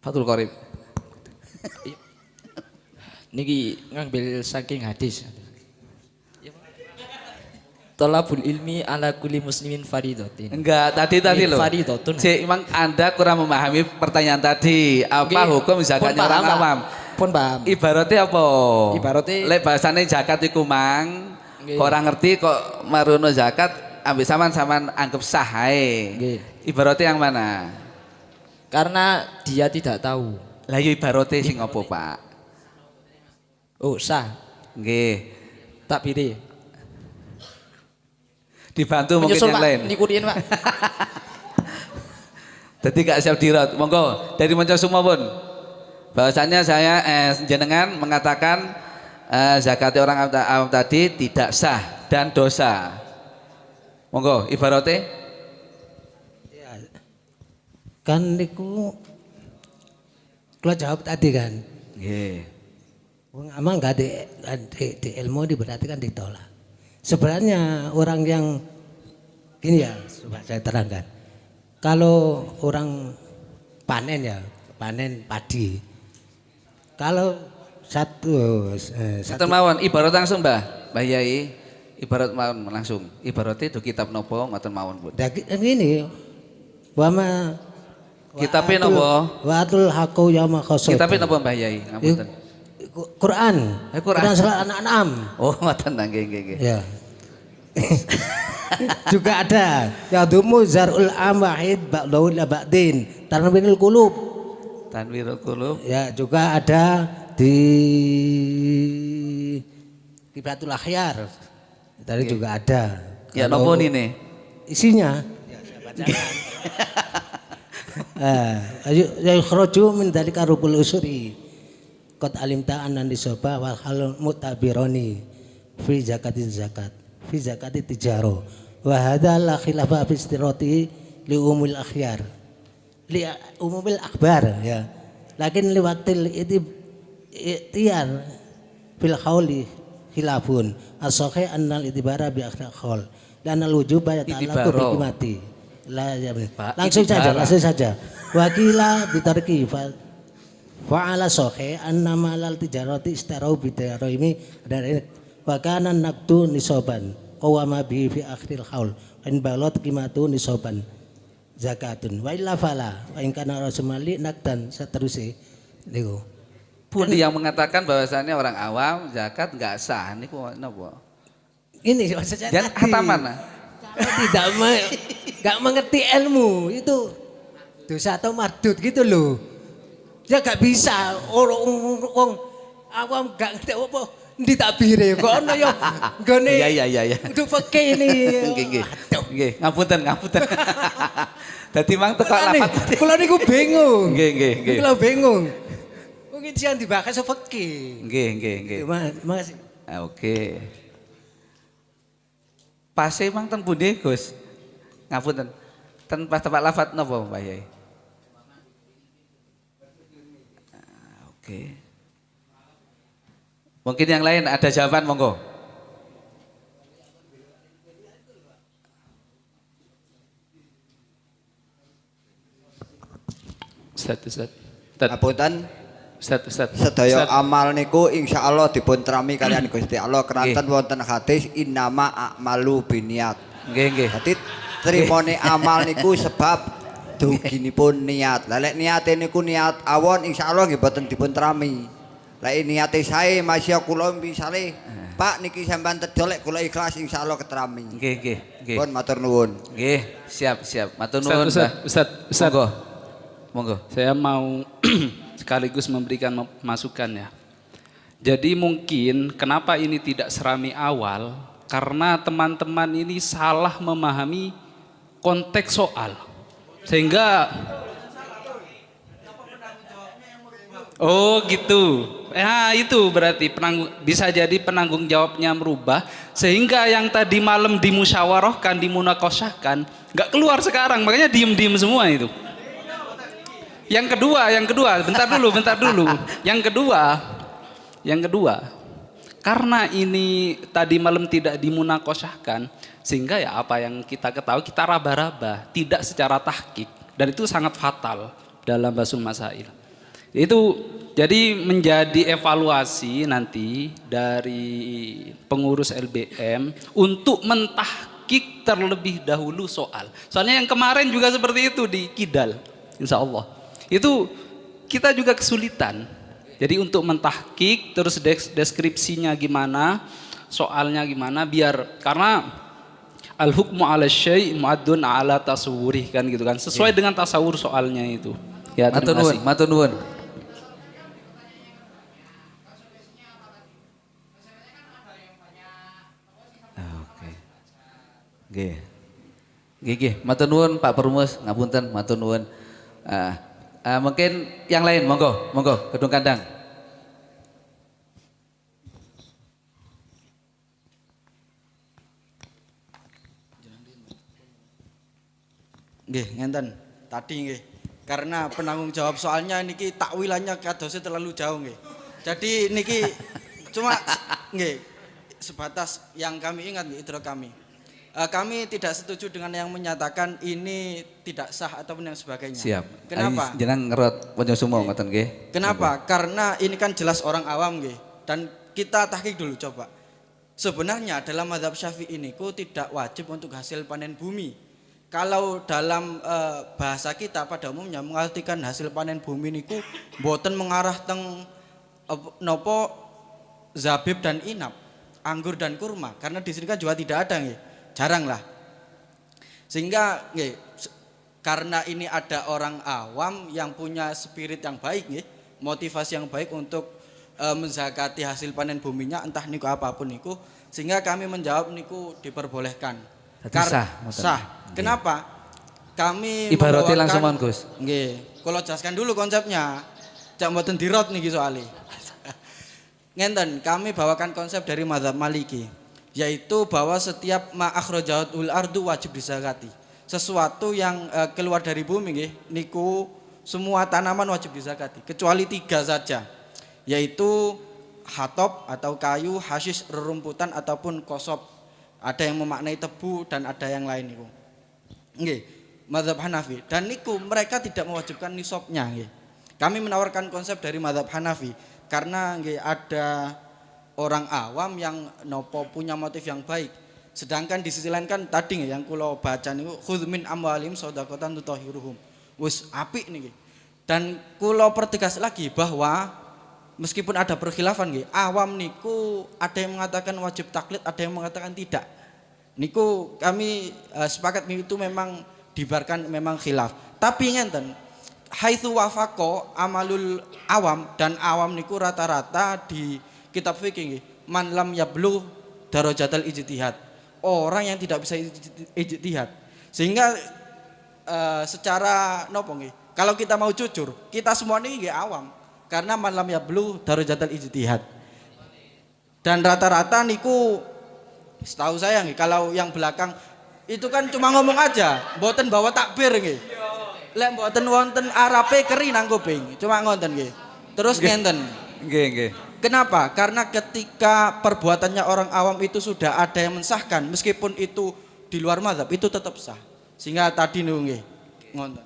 Fathul Qorib. Niki ngambil saking hadis. Tolabul ilmi ala kulli muslimin faridatin. Enggak, tadi loh. Faridatun. Memang Anda kurang memahami pertanyaan tadi. Apa hukum zakatnya orang awam? Pun paham. Ibaratnya apa? Ibaratnya lek bahasane zakat iku mang. Kok ora ngerti kok marono zakat ambek sampean anggap sah ae. Ibaratnya yang mana? Karena dia tidak tahu. Lah yo ibaratnya sing apa, Pak? Oh, sah. Nggih. Tak pilih. Dibantu mungkin yang lain. Niku riyen, Pak. Jadi gak siap dirot. Monggo dari Monco semua pun. Bahwasanya saya jenengan mengatakan zakat orang awam tadi tidak sah dan dosa. Monggo ibaratnya Ya, kan niku kalau jawab tadi kan. nggih. Wong amal enggak di ilmu berarti kan ditolak. Sebenarnya orang yang gini ya, coba saya terangkan. Kalau orang panen padi. Kalau satu mawon ibarat langsung Mbah Yai, ibarat mawon langsung. Ibaratnya itu kitab nopo ngoten mawon pun. Gini, wama kitabnya nopo? Wa'atul haqqu yauma khasat. Kitabnya nopo Mbah Yai? Ngapunten. Quran. Quran surat An-An'am. Oh, ngoten nggih. Ya. Juga ada yadumu zarul amwahid ba'daul ba'din tanwirul qulub. Ya, juga ada di Kibatul Akhyar. Tadi juga ada. Ya nopo nih? Isinya ya saya bacakan. Ya khuruju min dzalika rubul usuri. Qad alimta annan disoba wal halul mutabironi fi zakatiz zakat fi zakati tijaro wa hadza la khilafa fi istirati li umul akhyar li umumil akbar ya lakin li waqtil itiyar fil khawli khilafun as-sahih annal itibara bi akhdal khawl dan al wujuba yata'allaqu bi qimati langsung saja wakila bitarki fa'ala sahih annama lal tijarati istarau bidarimi dari wakanan naktu nisoban qawama bi fi akhiril haul in balot qimatu nisoban zakatun wa illa fala wa in kana rasmali naktan seterusnya niku Pundi yang mengatakan bahwasannya orang awam zakat enggak sah niku napa? Ini maksudnya dan kata mana? Tidak enggak mengerti ilmu itu dosa atau mardut gitu loh. Ya gak bisa orang awam gak ngerti apa ndi takbire kok ono ya nggone. Iya. Kudu fikih ini. Nggih, ngapunten. Dadi mang teko lapat. Kula niku bingung. Nggih. Kula bingung. Mungkin siang dibahas fikih. Nggih. Makasih. Oke. Pase mang teng pundi, Gus? Ngapunten. Ten pas tempat lafat napa, Pak Yai? Oke. Mungkin yang lain ada jawaban monggo. Ustaz. Ngapunten. Ustaz. Sedaya amal niku insyaallah dipun trami kalian Gusti Allah keranten wonten hadis innama a'malu biniat. Nggih. Dadi trimone amal niku sebab duginipun niat. Lah lek niate niku niat awon insyaallah nggih boten dipun trami. Lek niate sae masya kula misale Pak niki sampean tedol lek kula ikhlas insyaallah ketrami. Nggih. Pun matur nuwun. Nggih, siap. Matur nuwun. Ustaz. Monggo. Saya mau sekaligus memberikan masukan ya. Jadi mungkin kenapa ini tidak serami awal, karena teman-teman ini salah memahami konteks soal. Sehingga oh gitu. Itu berarti bisa jadi penanggung jawabnya merubah sehingga yang tadi malam dimusyawarahkan, dimunakosahkan nggak keluar sekarang, makanya diem semua itu. Yang kedua, bentar dulu. Yang kedua, karena ini tadi malam tidak dimunakosahkan sehingga ya apa yang kita ketahui kita raba-raba, tidak secara tahqiq, dan itu sangat fatal dalam basul masail. Itu jadi menjadi evaluasi nanti dari pengurus LBM untuk mentahqiq terlebih dahulu soal. Soalnya yang kemarin juga seperti itu di Kidal, insya Allah. Itu kita juga kesulitan. Jadi untuk mentahqiq terus deskripsinya gimana, soalnya gimana, biar karena al hukmu ala syai' mu'addun ala tasawwurih kan gitu kan, sesuai dengan tasawur soalnya itu. Ya, matur nuwun. Nggih. Matur nuwun Pak Perumus, ngapunten matur nuwun. Mungkin yang lain monggo Gedung Kandang. Nggih, ngenten. Tadi nggih. Karena penanggung jawab soalnya niki takwilannya kadosnya terlalu jauh nggih. Jadi niki cuma nggih sebatas yang kami ingat nggih idrok kami. Kami tidak setuju dengan yang menyatakan ini tidak sah ataupun yang sebagainya. Siap. Kenapa? Jeneng ngerot ponyo sumo ngoten nggih. Kenapa? Karena ini kan jelas orang awam nggih. Dan kita tahqiq dulu coba. Sebenarnya dalam mazhab Syafi'i niku tidak wajib untuk hasil panen bumi. Kalau dalam bahasa kita pada umumnya mengartikan hasil panen bumi niku boten mengarah teng nopo zabib dan inap, anggur dan kurma. Karena di sini kan juga tidak ada nggih. Jarang lah. Sehingga nggih, karena ini ada orang awam yang punya spirit yang baik nggih, motivasi yang baik untuk menzakati hasil panen buminya entah niku apapun niku, sehingga kami menjawab niku diperbolehkan. Sah. Kenapa? Kami ibaratnya langsung mon Gus. Nggih, kalau jelaskan dulu konsepnya. Cak mboten dirot niki soalnya. Ngenten, kami bawakan konsep dari mazhab Maliki, yaitu bahwa setiap ma akhrajatul ardu wajib dizakati. Sesuatu yang keluar dari bumi nggih niku semua tanaman wajib dizakati kecuali 3 saja, yaitu hatop atau kayu, hasis rerumputan ataupun kosop. Ada yang memaknai tebu dan ada yang lain niku. Nggih, mazhab Hanafi, dan niku mereka tidak mewajibkan nisabnya nggih. Kami menawarkan konsep dari mazhab Hanafi karena nggih ada orang awam yang nopo punya motif yang baik. Sedangkan di sisi lain kan tadi nggih yang kula baca niku khudz min amwalim shadaqatan tutahhiruhum. Wis apik niki. Dan kula pertegas lagi bahwa meskipun ada perkhilafan nggih, awam niku ada yang mengatakan wajib taklid, ada yang mengatakan tidak. Niku kami sepakat itu memang dibarkan memang khilaf. Tapi ngenten, haitsu wafaqo amalul awam, dan awam niku rata-rata di kitab fikih nggih, man lam yablu darajatal ijtihad. Orang yang tidak bisa ijtihad. Sehingga secara nopo nggih, kalau kita mau jujur, kita semua ini nggih awam. Karena man lam yablu darajatal ijtihad. Dan rata-rata niku setahu saya nggih, kalau yang belakang itu kan cuma ngomong aja, mboten bawa takbir nggih. Lek mboten wonten arape keri nang kuping, cuma ngonten nggih. Terus ngenten. Nggih. Kenapa? Karena ketika perbuatannya orang awam itu sudah ada yang mensahkan, meskipun itu di luar mazhab itu tetap sah. Sehingga tadi niku nggih ngonten.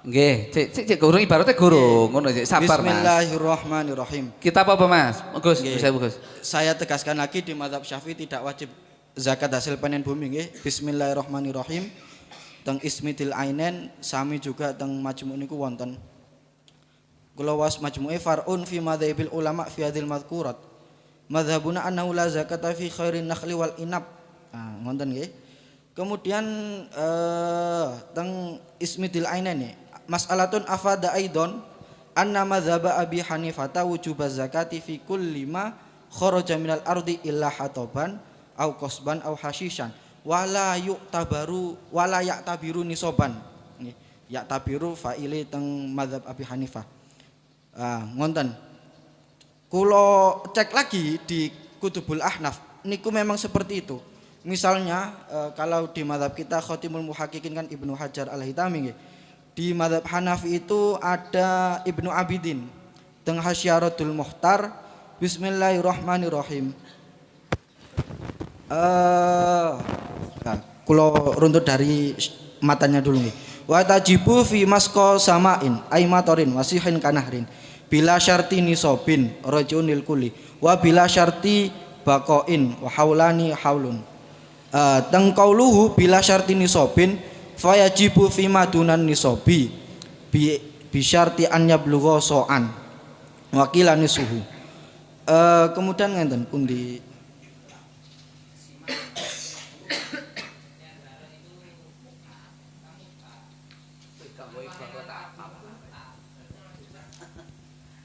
Nggih, cek guru ibaratnya guru ngono cek sabar Mas. Bismillahirrahmanirrahim. Kita apa Mas? Gus, bisa Gus. Saya tegaskan lagi di mazhab Syafi'i tidak wajib zakat hasil panen bumi nggih. Bismillahirrahmanirrahim. Teng Ismitil Ainen sami juga teng majmu' niku wonten. Kula was majmu'e far'un fi madzhabil ulama fi hadhil madhkurat. Madzhabuna annahu la zakata fi khairin nakhli wal inab. Nah, ngoten nggih. Kemudian teng Ismitil Ainen nih. Mas'alatun afada aidon anna madzhab Abi Hanifah wujubaz zakati fi kulli ma kharaja minal ardi illa hataban au qasban au hashishan wala ya'tabiru nisoban. Ya'tabiru fa'ili teng madzhab Abi Hanifah. Ngonten. Kulo cek lagi di Kutubul Ahnaf niku memang seperti itu. Misalnya kalau di mazhab kita Khotimul Muhaqqiqin kan Ibnu Hajar Al-Hitami nggih. Di mazhab Hanafi itu ada Ibnu Abidin teng Hasyaratul Muhtar. Bismillahirrahmanirrahim. Kulo runtut dari matanya dulu nih. Wa tajibu fi masqa samain aimatorin wasihin kanahrin bila syarti nisobin rajunil kuli wa bila syarti bakoin wa haulani haulun. Teng qauluhu bila syarti nisobin fayajibu fi madunan nisobi bi syarti an yablugha so'an wa qila nisuhu. Kemudian ngenten pundi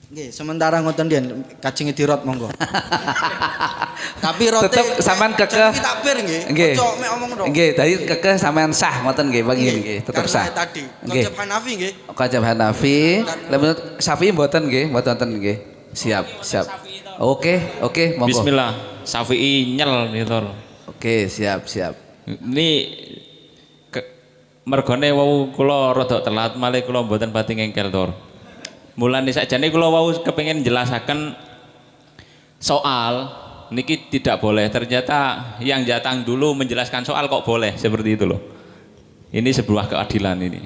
nggih, sementara ngoten dian kacinge dirot monggo. Tapi rote tetep sampean kekeh takbir nggih. Nggih. Ojo mek omong tok. Nggih, tadi kekeh sampean sah ngoten nggih, nggih, tetep sah. Tadi konsep Hanafi nggih. Konsep Hanafi, menurut Syafi'i mboten nggih, mboten nggih. Siap. Oke, monggo. Bismillah. Syafi'i nyel gitu. Oke, siap. Ini mergone wau kula rada telat malih kula mboten pati ngengkel tur. Mulane sakjane kula wau kepengin jelasaken soal niki tidak boleh. Ternyata yang datang dulu menjelaskan soal kok boleh seperti itu loh. Ini sebuah keadilan ini.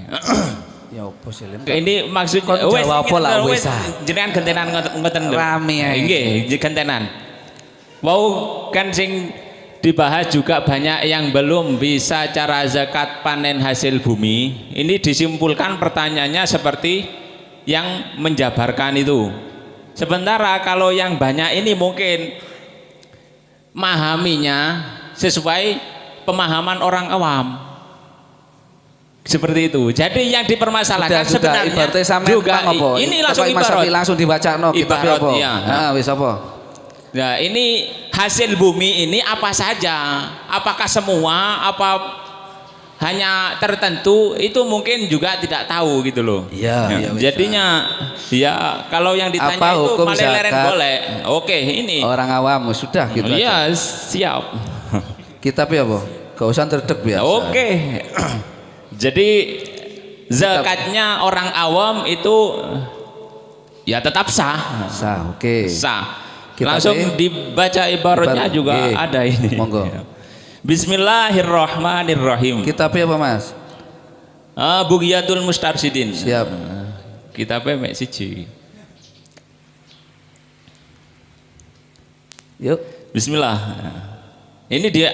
Ya opo sih Lem? Ini maksudnya wis jawab lah wis. Jenengan gentenan ngoten lho. Rame ae. Nggih, gentenan. Wau kan sing dibahas juga banyak yang belum bisa cara zakat panen hasil bumi. Ini disimpulkan pertanyaannya seperti yang menjabarkan itu. Sementara kalau yang banyak ini mungkin memahaminya sesuai pemahaman orang awam. Seperti itu. Jadi yang dipermasalahkan sebenarnya juga ini langsung ibarat. Langsung dibacano kitab apa? Iya. Wis apa? Nah, ini hasil bumi ini apa saja? Apakah semua? Apa hanya tertentu? Itu mungkin juga tidak tahu gitu loh. Iya. Jadinya ya kalau yang ditanya apa itu hukum paling leren zakat? boleh. Oke, ini Orang awam sudah gitu iya, aja. siap. Kitabnya apa? Gak usah terdek biasa. Oke. Jadi zakatnya orang awam itu ya tetap sah. Oke. Sah. Kitabnya, langsung dibaca ibaratnya juga ada ini. Monggo. Bismillahirrahmanirrahim. Kitabnya apa Mas? Bughyatul Mustarsyidin. Siap. Kitabnya mek siji. Yuk. Bismillah. Ini dia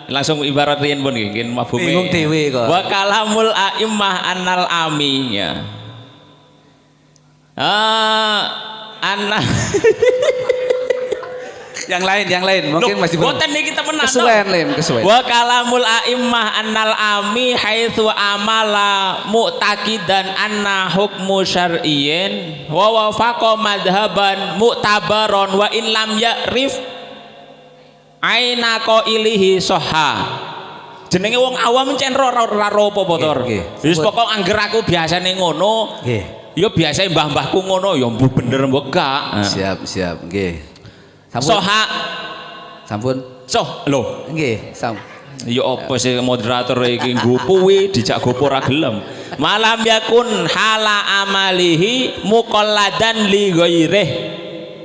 langsung ibarat riyen pun nggih, mafhume. Bingung dhewe kok. Wa kalamul a'immah annal ami ya. Anna yang lain mungkin masih belum. Boten niki temenan. Kesuwen. Wa kalamul a'immah annal ami haitsu amala mu'taqidan anna hukmu syar'iyyin wa wafaqa madhhaban mu'tabaron wa in lam ya'rif aina qailihi sahha. Jenenge wong awam cen ora apa-apa to. Wis pokok angger aku biasane ngono. Nggih. Ya biasa mbah-mbahku ngono ya mbuh bener mbok gak. Siap, nggih. Soha. Sampun. Soh, lho. Nggih, Ya apa sih moderator iki nggupuwi dijak gopo ora gelem. Malam yakun hala amalihi muqalladan li ghairih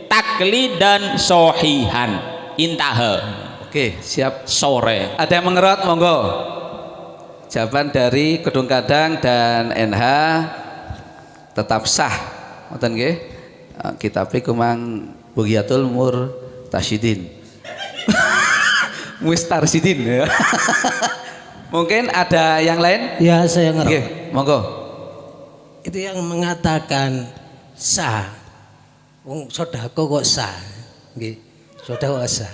taklidan sahihan. Intaha. Oke, siap. Sore. Ada yang mengerot monggo. jawaban dari Kedung Kadang dan NH tetap sah. Ngoten nggih. Kitab kumang Bugiyatul Murtasyidin. Mustarsidin ya. Mungkin ada yang lain? Ya, saya ngerti. Nggih, monggo. Itu yang mengatakan sah. Wong sedekah kok sah. Nggih, sedekah sah.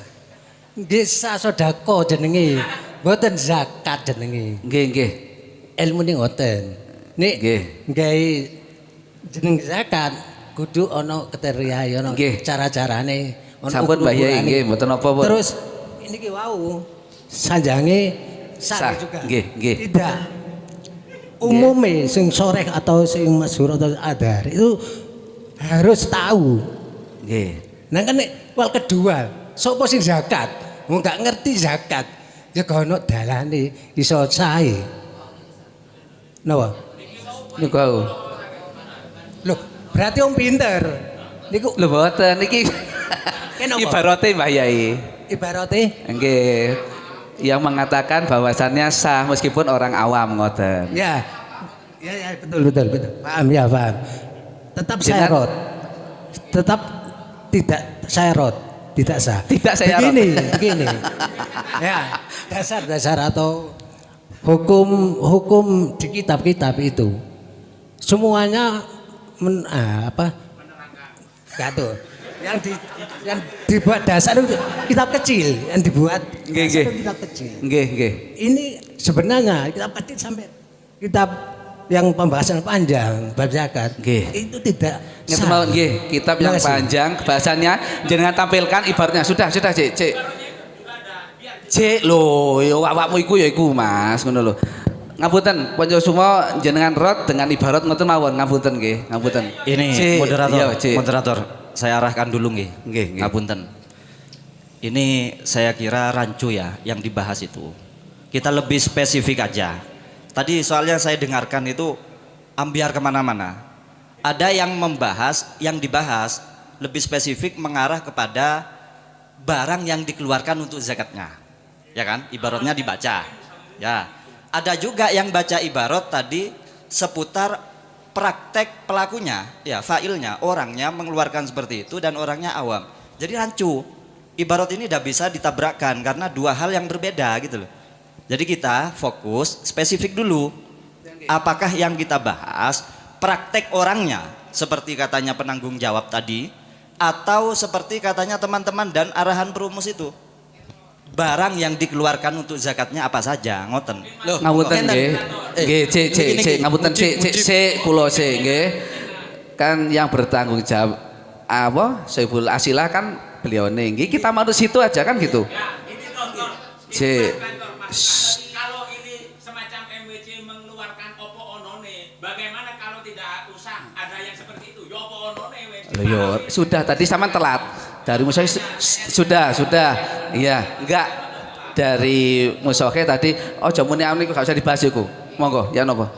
Nggih, sah sedekah jenenge, mboten zakat jenenge. Nggih, nggih. Ilmune ngoten. Nek Nggih. gawe jeneng zakat kudu ana kriteria, ana cara-carane, ana Sampun Mbah Yai, nggih, mboten napa-napa. Terus ini ki wau sanjange sah juga. Nggih, nggih. Tidak. Umumnya sing soreh atau sing masyhur atau adar itu harus tahu. Nggih. Nah kan nek wal kedua, sapa sing zakat? Wong gak ngerti zakat. Ya kono dalane iso sae. Napa? Niku. Loh, berarti om pinter. Niku lho mboten niki. Ibarate Mbah Yai. Ibarate? Nggih. Yang mengatakan bahwasannya sah meskipun orang awam ngoten. Ya. Ya, betul. Paham ya, paham. Tetap syarat. Tetap tidak syarat, tidak sah. Tidak syarat. Begini. Ya, dasar atau hukum di kitab-kitab itu semuanya Gak tuh. Yang dibuat dasar itu kitab kecil yang dibuat Nggih. kitab kecil. Nggih. Ini sebenarnya kitab kecil sampai kitab yang pembahasan panjang bab zakat itu tidak sah. Nggih, kitab yang panjang bahasanya jenengan tampilkan ibaratnya sudah Cik. Cik lho, yo awakmu iku ya iku Mas, ngono lho. Ngapunten, panjenengan semua jenengan rot dengan ibarat ngoten mawon, ngapunten nggih, ngapunten. Ini moderator, Cik. moderator, saya arahkan dulu nggih. Nggih. Ngapunten. Ini saya kira rancu ya yang dibahas itu. Kita lebih spesifik aja. Tadi soalnya saya dengarkan itu ambiar kemana-mana. Ada yang yang dibahas lebih spesifik mengarah kepada barang yang dikeluarkan untuk zakatnya. Ya kan? Ibaratnya dibaca. Ya. Ada juga yang baca ibarat tadi seputar praktek pelakunya, ya failnya, orangnya mengeluarkan seperti itu dan orangnya awam. Jadi rancu. Ibarat ini tidak bisa ditabrakkan karena dua hal yang berbeda gitu loh. Jadi kita fokus spesifik dulu. Apakah yang kita bahas praktek orangnya seperti katanya penanggung jawab tadi atau seperti katanya teman-teman dan arahan perumus itu? Barang yang dikeluarkan untuk zakatnya apa saja, ngoten. Loh, ngapunten nggih. Nggih, Cik, ngapunten Cik, kula Cik nggih. Kan yang bertanggung jawab Saiful Asilah kan beliau nggih. Kita manut situ aja kan gitu. Cik. Kalau ini semacam MWC mengeluarkan opo onone, bagaimana kalau tidak usah ada yang seperti itu? Yo opo onone wes. Loh yo, sudah tadi sama telat. Dari Musoke sudah. Iya, enggak. Dari Musoke tadi ojo muni niku gak usah dibahas iku. Monggo, ya napa?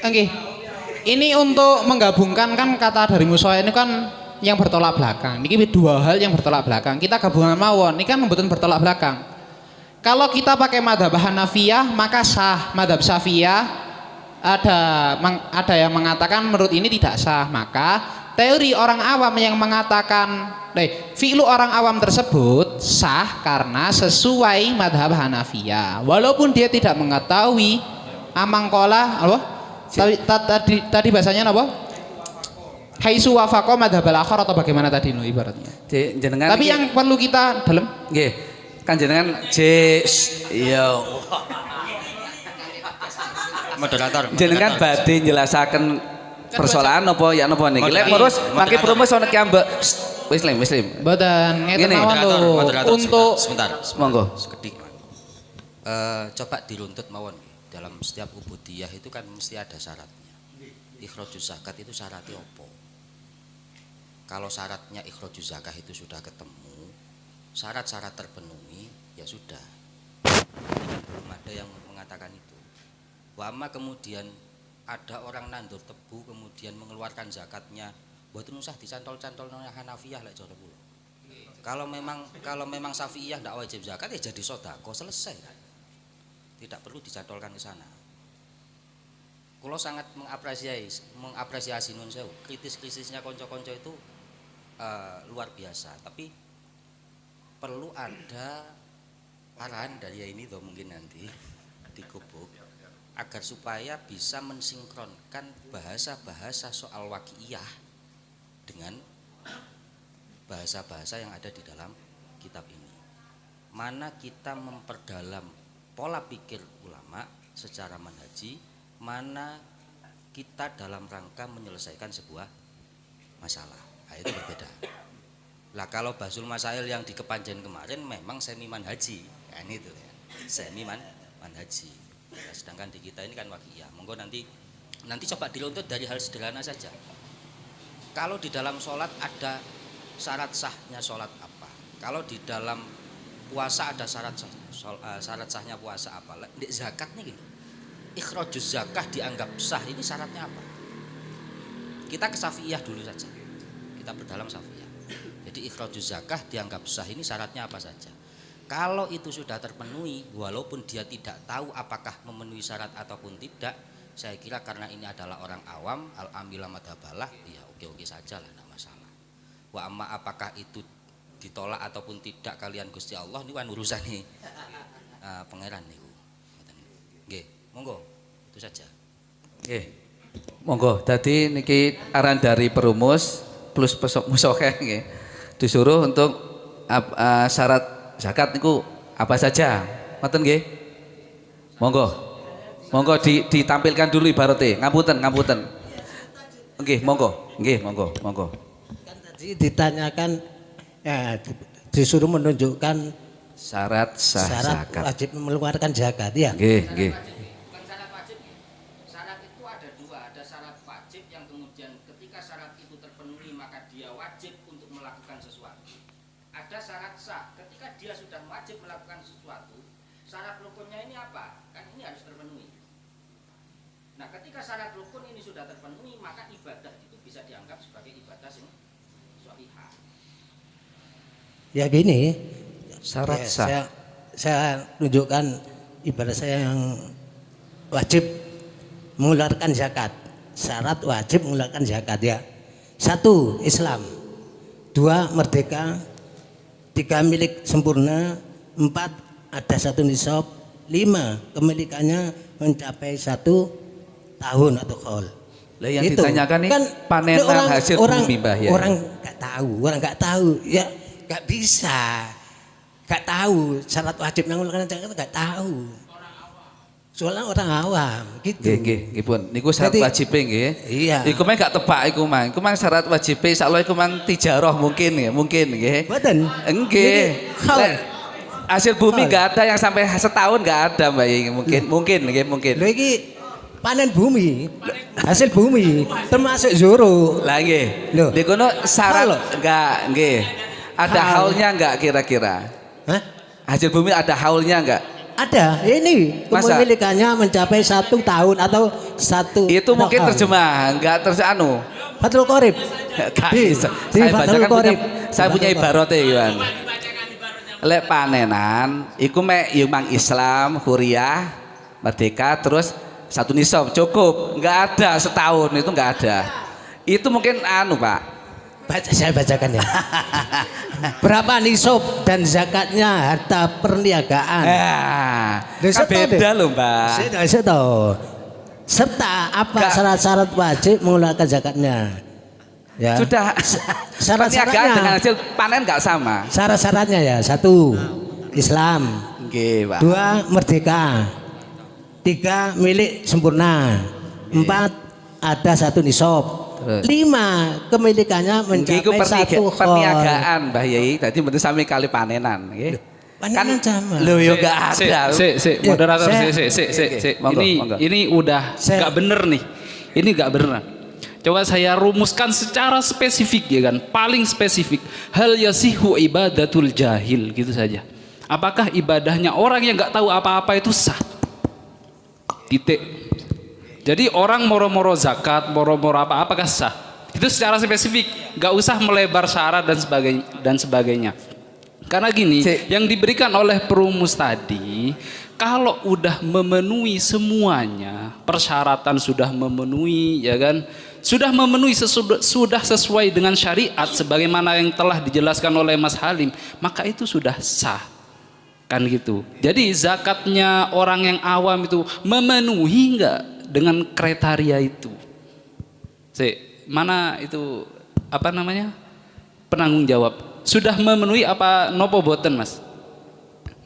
Oke. Ini untuk menggabungkan kan kata dari Musoke ini kan yang bertolak belakang. Ini dua hal yang bertolak belakang. Kita gabungan mawon. Ini kan membutuhkan bertolak belakang. Kalau kita pakai madhab Hanafiyah maka sah. Madhab Syafi'iyah ada yang mengatakan menurut ini tidak sah, maka teori orang awam yang mengatakan fi'lu orang awam tersebut sah karena sesuai madhab Hanafiyah walaupun dia tidak mengetahui amangkola tadi bahasanya apa? Haitsu wafaqa madhab al-akhar atau bagaimana tadi no ibaratnya. Tapi yang perlu kita dalam nggih kan jenengan iya moderator. Jenengan badhe njelasaken persoalan apa ya napa niki. Lek terus mangke promo sono ki ambek muslim. Mboten ngeten mawon lho. Untuk sebentar. Monggo. Sekedik. Coba diruntut mawon. Dalam setiap ubudiyah itu kan mesti ada syaratnya. Ikhrajus zakat itu syaratnya apa? Kalau syaratnya ikhrajus zakat itu sudah ketemu, syarat-syarat terpenuhi, ya sudah. Belum ada yang mengatakan itu. Wama kemudian ada orang nandur tebu kemudian mengeluarkan zakatnya, mboten usah dicantol-cantol nang Hanafiyah lek cara kula. Kalau memang Syafi'iyah tidak wajib zakat ya jadi sodako, selesai kan. Tidak perlu dijadwalkan ke sana. Kulo sangat mengapresiasi nun sewu. Kritisnya konco-konco itu luar biasa. Tapi perlu ada arahan dari ini tuh mungkin nanti dikubuk agar supaya bisa mensinkronkan bahasa-bahasa soal waqi'iyah dengan bahasa-bahasa yang ada di dalam kitab ini. Mana kita memperdalam pola pikir ulama secara manhaji, mana kita dalam rangka menyelesaikan sebuah masalah. Nah, itu berbeda. Lah kalau Basul Masail yang di Kepanjen kemarin memang semi manhaji, kan itu ya. Semi manhaji. Nah, sedangkan di kita ini kan waqi'iyah. Monggo nanti coba diruntut dari hal sederhana saja. Kalau di dalam sholat ada syarat sahnya sholat apa? Kalau di dalam puasa ada syarat sahnya puasa apa? Di zakat nih gini. Ikhrajuz zakah dianggap sah, ini syaratnya apa? Kita ke Syafi'iyah dulu saja. Kita berdalam Syafi'iyah. Jadi ikhrajuz zakah dianggap sah, ini syaratnya apa saja? Kalau itu sudah terpenuhi, walaupun dia tidak tahu apakah memenuhi syarat ataupun tidak, saya kira karena ini adalah orang awam, al-amila madhabalah, ya oke-oke saja lah, tidak masalah. Wa amma apakah itu ditolak ataupun tidak kalian Gusti Allah ini kan urusan nih pangeran niku. Nggih, monggo itu saja. Nggih. Monggo. Dadi niki aran dari perumus plus musokeh nggih. Disuruh untuk syarat zakat niku apa saja. Ngoten nggih. Monggo. Monggo ditampilkan dulu ibaratnya. Ngapunten. Nggih, monggo. Nggih, monggo. Ditanyakan ya, disuruh menunjukkan syarat zakat. Wajib mengeluarkan zakat ya. Nggih. Bukan syarat wajib. Syarat itu ada dua, ada syarat wajib yang kemudian ketika syarat itu terpenuhi maka dia wajib untuk melakukan sesuatu. Ada syarat sah, ketika dia sudah wajib melakukan sesuatu, syarat rukunnya ini apa? Kan ini harus terpenuhi. Nah, ketika syarat rukun ini sudah terpenuhi, maka ibadah itu bisa dianggap sebagai ibadah yang sholihah. Ya gini, syarat ya, sah. Saya tunjukkan ibadah saya yang wajib mengeluarkan zakat. Syarat wajib mengeluarkan zakat ya. 1. Islam. 2. Merdeka. 3. Milik sempurna. 4. Ada 1 nisab. 5. Kemilikannya mencapai 1 tahun atau khaul. Lah yang itu ditanyakan nih kan panenan hasil bumi Mbah ya. Orang nggak tahu ya, nggak bisa, nggak tahu syarat wajib mengeluarkan zakat nggak tahu. Soalnya orang awam gitu. Nggih pun. Niku syarat wajib nggih. Iya. Iku mah gak tebak iku mah. Iku mah syarat wajib insyaallah iku mah tijarah mungkin nggih. Mboten. Nggih. Hasil bumi enggak ada yang sampai setahun enggak ada Mbak mungkin. Lho iki panen bumi, hasil bumi termasuk zoro. Lah nggih. Lho, kono syarat enggak nggih. Ada haulnya enggak kira-kira? Hah? Hasil bumi ada haulnya enggak? Ada. Ini kepemilikannya mencapai 1 tahun atau 1. Itu mungkin terjemah, enggak terjanu. Fathul Qorib. Saya punya ibaratnya Iwan. Lek panenan, iku mek mang Islam, huriyah, merdeka, terus 1 nisab cukup, enggak ada setahun itu enggak ada. Itu mungkin Pak. Saya bacakan ya. Berapa nisab dan zakatnya harta perniagaan? Kan beda loh Mbak. Saya serta apa syarat-syarat wajib mengeluarkan zakatnya? Ya. Sudah. Perniagaan dengan hasil panen enggak sama. Syarat-syaratnya ya 1. Islam. Nggih, Pak. 2. Merdeka. 3. Milik sempurna. 4. Ada 1 nisab. 5. Kemilikannya mencapai 1 perniagaan Mbah Yai. Tadi mesti sami kali panenan nggih. Kan sama. Lho yo enggak ada. Moderator ini udah enggak bener nih. Ini enggak bener. Coba saya rumuskan secara spesifik ya kan, paling spesifik. Hal yasihu ibadatul jahil gitu saja. Apakah ibadahnya orang yang nggak tahu apa-apa itu sah? Titik. Jadi orang moro-moro zakat, moro-moro apa-apakah sah? Itu secara spesifik, nggak usah melebar syarat dan sebagainya. Karena gini, yang diberikan oleh perumus tadi, kalau udah memenuhi semuanya, persyaratan sudah memenuhi, ya kan? Sudah memenuhi sudah sesuai dengan syariat sebagaimana yang telah dijelaskan oleh Mas Halim, maka itu sudah sah. Kan gitu. Jadi zakatnya orang yang awam itu memenuhi enggak dengan kriteria itu? Mana itu apa namanya? Penanggung jawab. Sudah memenuhi apa nopo boten, Mas?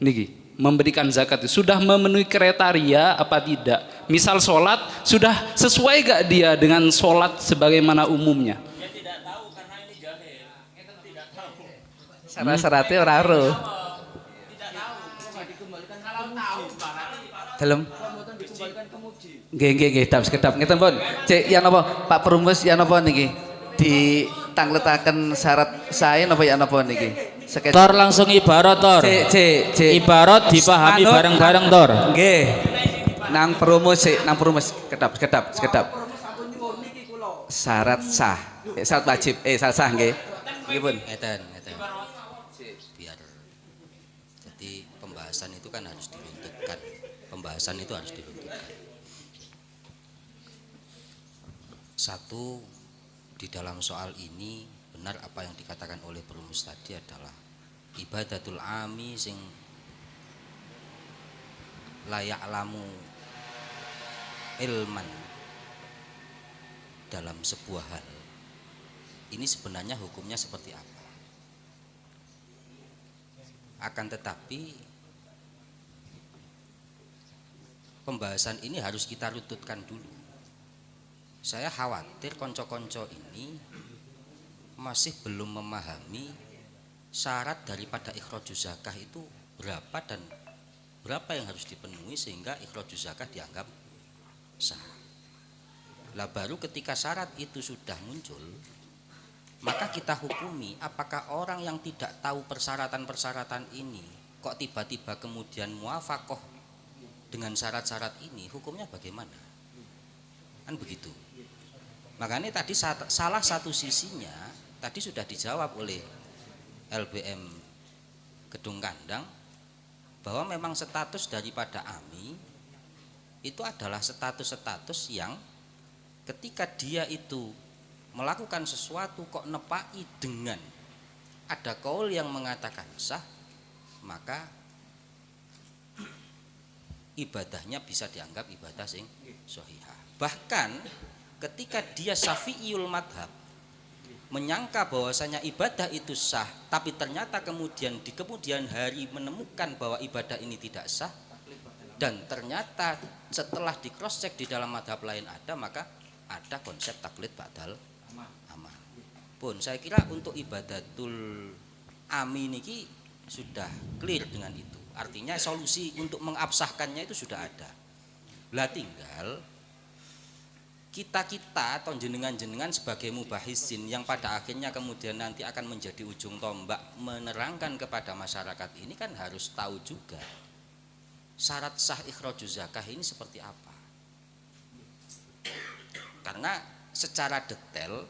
Niki, memberikan zakat itu sudah memenuhi kriteria apa tidak? Misal sholat sudah sesuai gak dia dengan sholat sebagaimana umumnya? Dia tidak tahu karena ini jahil. Kita tidak tahu. Syarat-syaratnya ora ero. Dalam. Nggih, kedap. Ngeten pun. Cek yang apa? Pak Perumus yang apa niki? Ditangletaken syarat saya napa ya napa niki? Tor langsung ibarat tor. Cek. Ibarat dipahami bareng-bareng tor. Nggih. Nang Perumus kedap. Syarat sah. Syarat wajib. Syarat sah nggih. Nggih pun. Ngeten. Biar jadi pembahasan itu kan harus diruntuhkan. Satu, di dalam soal ini benar apa yang dikatakan oleh perumus tadi adalah ibadatul ami sing layak lamu ilman dalam sebuah hal. Ini sebenarnya hukumnya seperti apa? Akan tetapi pembahasan ini harus kita rututkan dulu. Saya khawatir konco-konco ini masih belum memahami syarat daripada ikhrajuz zakah itu berapa dan berapa yang harus dipenuhi sehingga ikhrajuz zakah dianggap sah. Lah baru ketika syarat itu sudah muncul, maka kita hukumi apakah orang yang tidak tahu persyaratan-persyaratan ini kok tiba-tiba kemudian muafakoh dengan syarat-syarat ini, hukumnya bagaimana? Kan begitu. Makanya tadi salah satu sisinya tadi sudah dijawab oleh LBM Gedung Kandang bahwa memang status daripada AMI itu adalah status-status yang ketika dia itu melakukan sesuatu kok nepai dengan ada kaul yang mengatakan sah, maka ibadahnya bisa dianggap ibadah sing sahihah. Bahkan ketika dia syafi'iyul madhab menyangka bahwasanya ibadah itu sah, tapi ternyata kemudian di kemudian hari menemukan bahwa ibadah ini tidak sah, dan ternyata setelah di cross check di dalam madhab lain ada, maka ada konsep taklid ba'dal amal. Pun saya kira untuk ibadatul ami niki sudah clear dengan itu. Artinya solusi untuk mengabsahkannya itu sudah ada. Lah tinggal kita atau jenengan sebagai mubahisin yang pada akhirnya kemudian nanti akan menjadi ujung tombak menerangkan kepada masyarakat ini kan harus tahu juga syarat sah ikhrajuz zakah ini seperti apa. Karena secara detail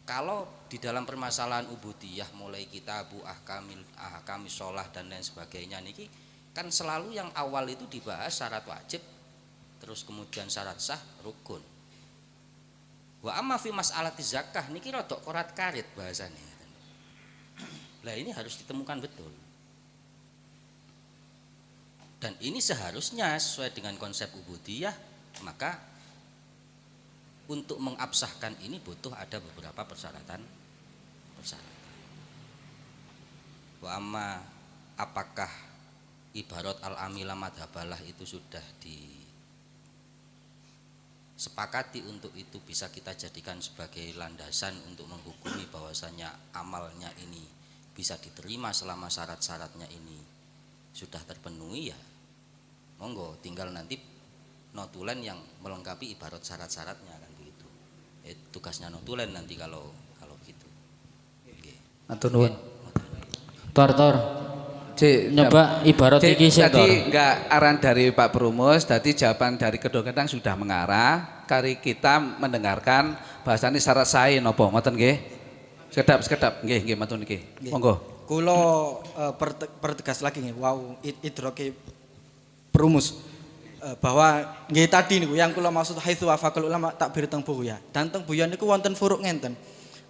kalau di dalam permasalahan ubudiyah mulai kitabu ahkami sholah dan lain sebagainya niki kan selalu yang awal itu dibahas syarat wajib, terus kemudian syarat sah, rukun. Wa amma fi mas'alati zakah niki rodok korat karit bahasanya. Lah ini harus ditemukan betul. Dan ini seharusnya sesuai dengan konsep ubudiyah, maka untuk mengabsahkan ini butuh ada beberapa persyaratan. Wa amma apakah ibarat al-amila madhabalah itu sudah disepakati untuk itu bisa kita jadikan sebagai landasan untuk menghukumi bahwasanya amalnya ini bisa diterima selama syarat-syaratnya ini sudah terpenuhi, ya monggo tinggal nanti notulen yang melengkapi ibarat syarat-syaratnya kan begitu. Tugasnya notulen nanti kalau begitu. Matur nuwun. Tor. Nyoba ibarat iki sih tor. Tadi enggak aran dari Pak Perumus, tadi jawaban dari Kedua Kandang sudah mengarah. Kari kita mendengarkan bahasane syarat sae napa ngoten nggih? Sekedap nggih matur niki. Monggo. Kula pertegas lagi nggih wau idroke perumus bahwa nggih tadi niku yang kula maksud haitsu wafaqal ulama takbir teng buya. Dan teng buya niku wonten furuk ngenten.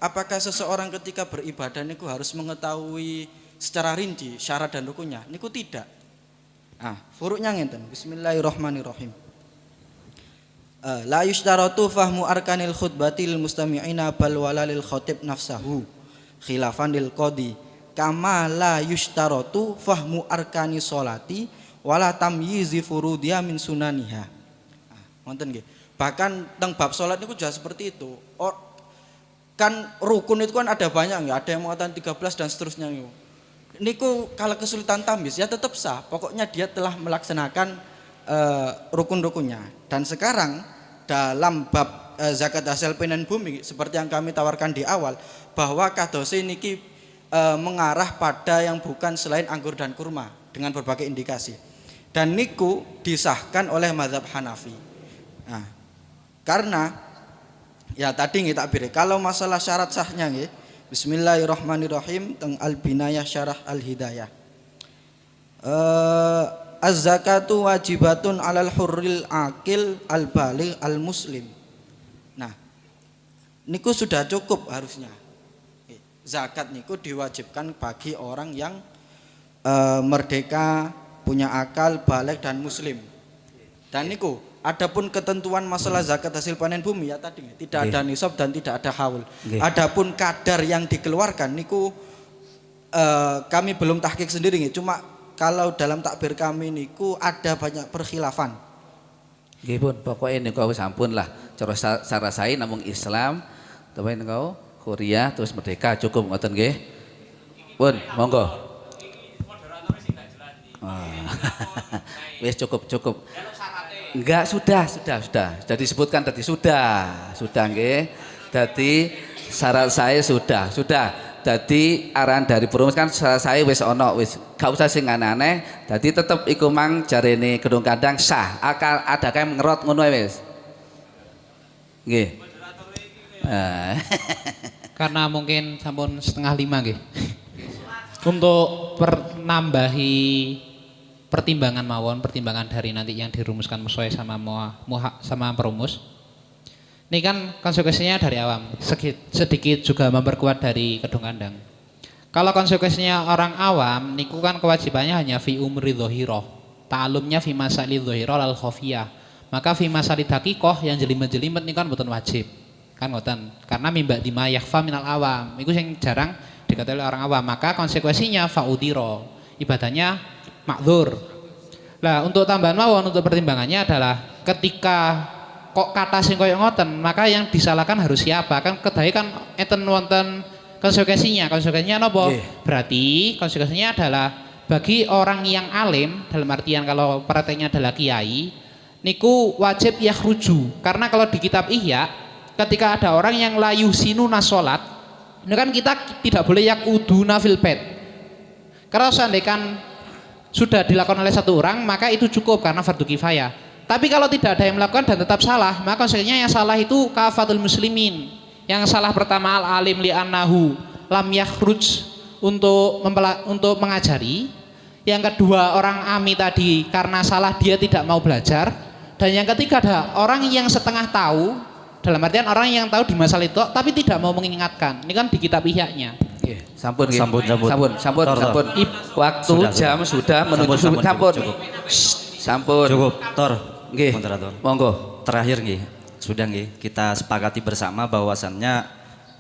Apakah seseorang ketika beribadah niku harus mengetahui secara rinci syarat dan rukunnya? Niku tidak. Furuknya ngenten. Bismillahirrahmanirrahim. La yushtaratu fahmu arkanil khutbatil mustami'ina bal walalil khatib nafsahu khilafan lil qadi kama la yushtaratu fahmu arkani sholati wala tamyizi furudiha min sunaniha. Wonten nggih. Bahkan teng bab salat niku juga seperti itu. Kan rukun itu kan ada banyak ya, ada yang mengatakan 13 dan seterusnya niku kalau kesulitan tamyiz ya tetap sah. Pokoknya dia telah melaksanakan rukun-rukunnya. Dan sekarang dalam bab zakat hasil panen bumi seperti yang kami tawarkan di awal bahwa kadose niki mengarah pada yang bukan selain anggur dan kurma dengan berbagai indikasi. Dan niku disahkan oleh mazhab Hanafi. Nah, karena ya tadi nggih takbir. Kalau masalah syarat sahnya nggih, bismillahirrahmanirrahim teng Al-Binayah Syarah Al-Hidayah. Az-zakatu wajibatun 'alal hurril aqil al-baligh al-muslim. Nah, niku sudah cukup harusnya. Zakat niku diwajibkan bagi orang yang merdeka, punya akal, baligh dan muslim. Dan niku adapun ketentuan masalah zakat hasil panen bumi ya tadi tidak ada nisab dan tidak ada haul. Adapun kadar yang dikeluarkan niku kami belum tahqiq sendiri nih, cuma kalau dalam takbir kami niku ada banyak perkhilafan. Nggih pun pokoknya niku sampun lah cara saya namung Islam tapi niku Huriyah terus merdeka cukup ngoten nggih. Pun monggo. Wis cukup. Enggak sudah disebutkan tadi sudah nggih. Dadi syarat saya sudah. Dadi arahan dari perumus kan saya wis ono wis gak usah sing aneh-aneh. Dadi tetep iku mang jarene gedung kandang sah. Ada kae ngerot ngono wis. Nggih. Karena mungkin sampun 4:30 nggih. Untuk nambahi pertimbangan mawon, pertimbangan dari nanti yang dirumuskan sesuai sama perumus. Ini kan konsekuensinya dari awam, sedikit juga memperkuat dari kedung kandang. Kalau konsekuensinya orang awam, niku kan kewajibannya hanya fi umri dhohiroh, ta'alumnya fi masali dhohiroh lal khofiyah. Maka fi masali dakikoh yang jelimet-jelimet ini kan bukan wajib, kan ngoten. Karena mimba dima yakhfa minal awam, itu yang jarang diketahui oleh orang awam. Maka konsekuensinya faudiro, ibadahnya makdzur. Nah, untuk tambahan mawon untuk pertimbangannya adalah ketika kok kata sing koyo ngoten, maka yang disalahkan harus siapa? Kan kedahi kan enten wonten konsekuensinya. Konsekuensinya napa? Berarti konsekuensinya adalah bagi orang yang alim, dalam artian kalau prakteknya adalah kiai, niku wajib yakhruju. Karena kalau di kitab Ihya, ketika ada orang yang la yusinuna salat, ini kan kita tidak boleh yakuduna fil bait. Karena seandainya sudah dilakukan oleh satu orang, maka itu cukup karena fardu kifayah. Tapi kalau tidak ada yang melakukan dan tetap salah, maka konsekuensinya yang salah itu kafatul muslimin. Yang salah pertama al-alim li'annahu lam yakhruj untuk mengajari. Yang kedua orang ami tadi karena salah dia tidak mau belajar. Dan yang ketiga ada orang yang setengah tahu, dalam artian orang yang tahu di masalah itu tapi tidak mau mengingatkan. Ini kan di kitab Ihya-nya. Sampun. Waktu jam sudah menuju sampun. Cukup. Tor. Nggih. Monggo. Terakhir nggih. Sudah nggih, kita sepakati bersama bahwasannya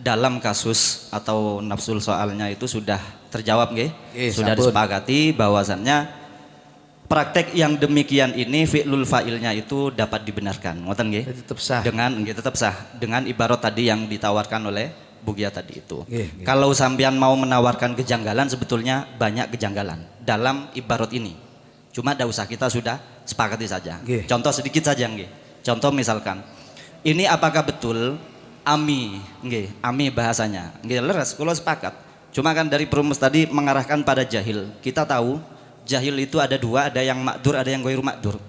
dalam kasus atau nafsul soalnya itu sudah terjawab nggih. Sudah disepakati bahwasannya praktek yang demikian ini fi'lul fa'ilnya itu dapat dibenarkan. Ngoten nggih? Tetap sah dengan ibarat tadi yang ditawarkan oleh Bugia tadi itu. Kalau sampean mau menawarkan kejanggalan, sebetulnya banyak kejanggalan dalam ibarat ini. Cuma tidak usah, kita sudah sepakati saja. Contoh sedikit saja nggih. Contoh misalkan, ini apakah betul ami, nggih, ami bahasanya. Nggih leres, kalau sepakat. Cuma kan dari perumus tadi mengarahkan pada jahil. Kita tahu jahil itu ada dua, ada yang makdur, ada yang ghairu makdur.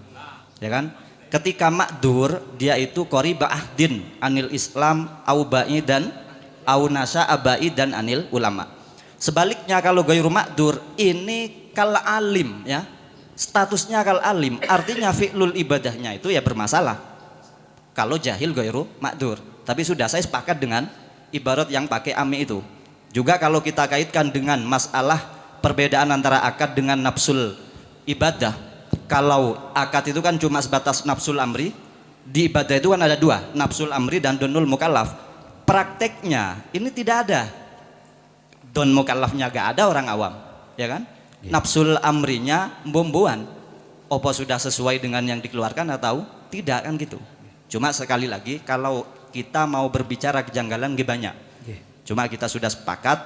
Ya kan? Ketika makdur dia itu qoriba ahdin anil Islam au ba'idan au nasa abai dan anil ulama. Sebaliknya kalau gairu makdur ini kal alim ya. Statusnya kal alim artinya fi'lul ibadahnya itu ya bermasalah. Kalau jahil gairu makdur. Tapi sudah saya sepakat dengan ibarat yang pakai ami itu. Juga kalau kita kaitkan dengan masalah perbedaan antara akad dengan nafsul ibadah. Kalau akad itu kan cuma sebatas nafsul amri, di ibadah itu kan ada dua, nafsul amri dan donul mukallaf. Prakteknya ini tidak ada. Don mukallafnya gak ada orang awam, ya kan? Nafsul amrinya bomboan. Apa sudah sesuai dengan yang dikeluarkan atau tidak kan gitu. Cuma sekali lagi kalau kita mau berbicara kejanggalan banyak. Cuma kita sudah sepakat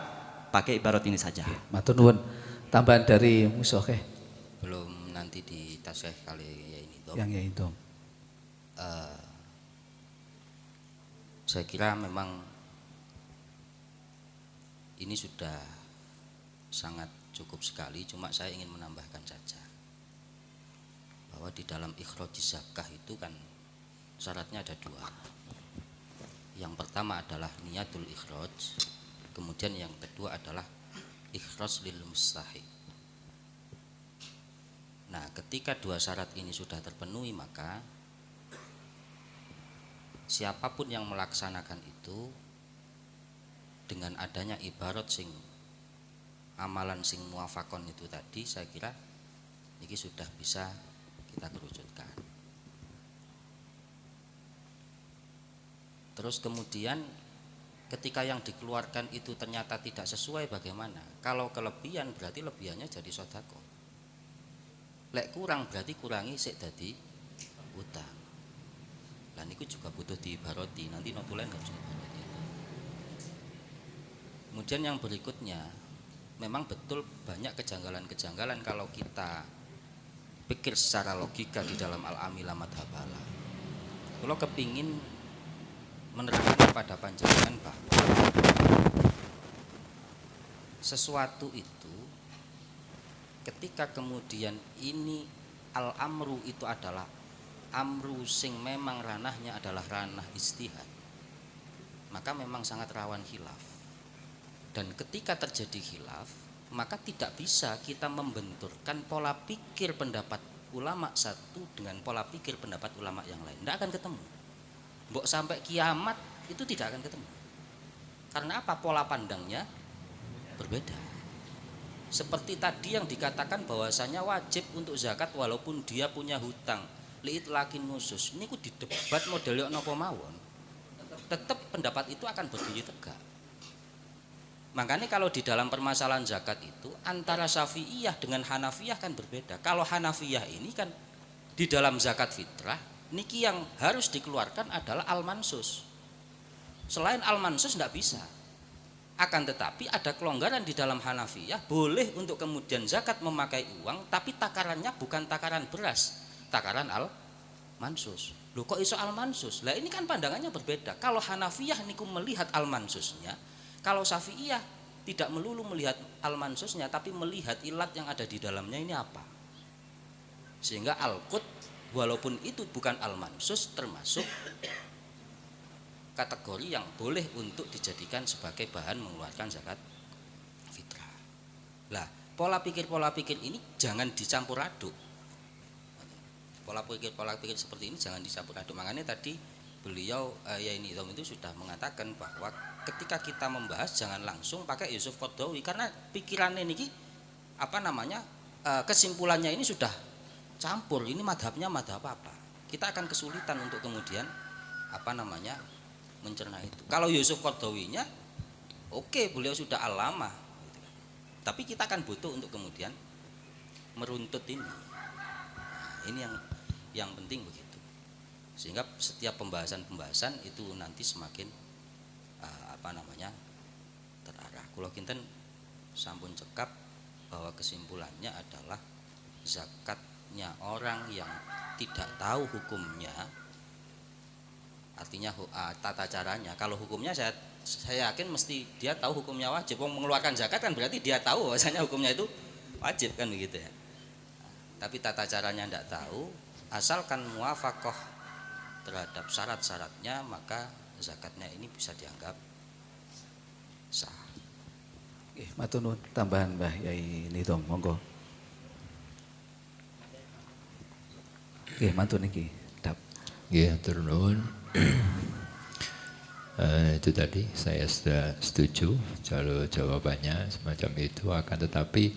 pakai ibarat ini saja. Matur nuwun. Tambahan dari Musa belum nanti di tasih kali ya ini dong. Yang ya itu. Saya kira memang ini sudah sangat cukup sekali, cuma saya ingin menambahkan saja bahwa di dalam ikhraj zakah itu kan syaratnya ada dua. Yang pertama adalah niatul ikhraj, kemudian yang kedua adalah ikhraj lil mustahik. Nah, ketika dua syarat ini sudah terpenuhi, maka siapapun yang melaksanakan itu dengan adanya ibarat sing amalan sing muafakon itu tadi, saya kira ini sudah bisa kita kerucutkan. Terus kemudian ketika yang dikeluarkan itu ternyata tidak sesuai, bagaimana? Kalau kelebihan berarti lebihannya jadi sodako. Lek kurang berarti kurangi sik dadi utang. Lah niku juga butuh diibaroti, nanti notulen harus diibaroti. Kemudian yang berikutnya, memang betul banyak kejanggalan-kejanggalan kalau kita pikir secara logika di dalam al-amilah madhabala. Kalau kepingin menerangkan kepada panjenengan bahwa sesuatu itu ketika kemudian ini al-amru itu adalah amru sing memang ranahnya adalah ranah istihad, maka memang sangat rawan khilaf. Dan ketika terjadi khilaf, maka tidak bisa kita membenturkan pola pikir pendapat ulama satu dengan pola pikir pendapat ulama yang lain. Tidak akan ketemu. Mbok sampai kiamat itu tidak akan ketemu. Karena apa? Pola pandangnya berbeda. Seperti tadi yang dikatakan bahwasanya wajib untuk zakat walaupun dia punya hutang. Liit lakin khusus. Ini ku didebat modelnya napa mawon. Tetap pendapat itu akan berdiri tegak. Makanya kalau di dalam permasalahan zakat itu antara Syafi'iyah dengan Hanafiyah kan berbeda. Kalau Hanafiyah ini kan di dalam zakat fitrah niki yang harus dikeluarkan adalah al-mansus. Selain al-mansus tidak bisa. Akan tetapi ada kelonggaran di dalam Hanafiyah, boleh untuk kemudian zakat memakai uang, tapi takarannya bukan takaran beras, takaran al-mansus. Loh kok iso al-mansus? Lah ini kan pandangannya berbeda. Kalau Hanafiyah niku melihat al-mansusnya, kalau Syafi'iyah tidak melulu melihat al-mansusnya, tapi melihat ilat yang ada di dalamnya ini apa. Sehingga al-qut walaupun itu bukan al-mansus termasuk kategori yang boleh untuk dijadikan sebagai bahan mengeluarkan zakat fitrah. Lah, pola pikir ini jangan dicampur aduk. Pola pikir seperti ini jangan dicampur aduk. Makanya tadi beliau Yaini Idham itu sudah mengatakan bahwa ketika kita membahas jangan langsung pakai Yusuf Qaradawi karena pikirannya ini kesimpulannya ini sudah campur. Ini madhabnya madhab apa? Kita akan kesulitan untuk kemudian mencerna itu. Kalau Yusuf Qaradawinya oke, beliau sudah alama, tapi kita akan butuh untuk kemudian meruntut ini. Nah, ini yang penting begitu. Sehingga setiap pembahasan itu nanti semakin terarah. Kula kinten sampun cekap bahwa kesimpulannya adalah zakatnya orang yang tidak tahu hukumnya, artinya tata caranya. Kalau hukumnya saya yakin mesti dia tahu hukumnya wajib. Mengeluarkan zakat kan berarti dia tahu bahwasanya hukumnya itu wajib kan begitu ya. Tapi tata caranya tidak tahu, asalkan muafakoh terhadap syarat-syaratnya, maka zakatnya ini bisa dianggap sah. Matur nuwun tambahan Mbah Yai Nito, monggo. Nggih, matur niki. Dap. Nggih, matur nuwun. Itu tadi saya sudah setuju kalau jawabannya semacam itu, akan tetapi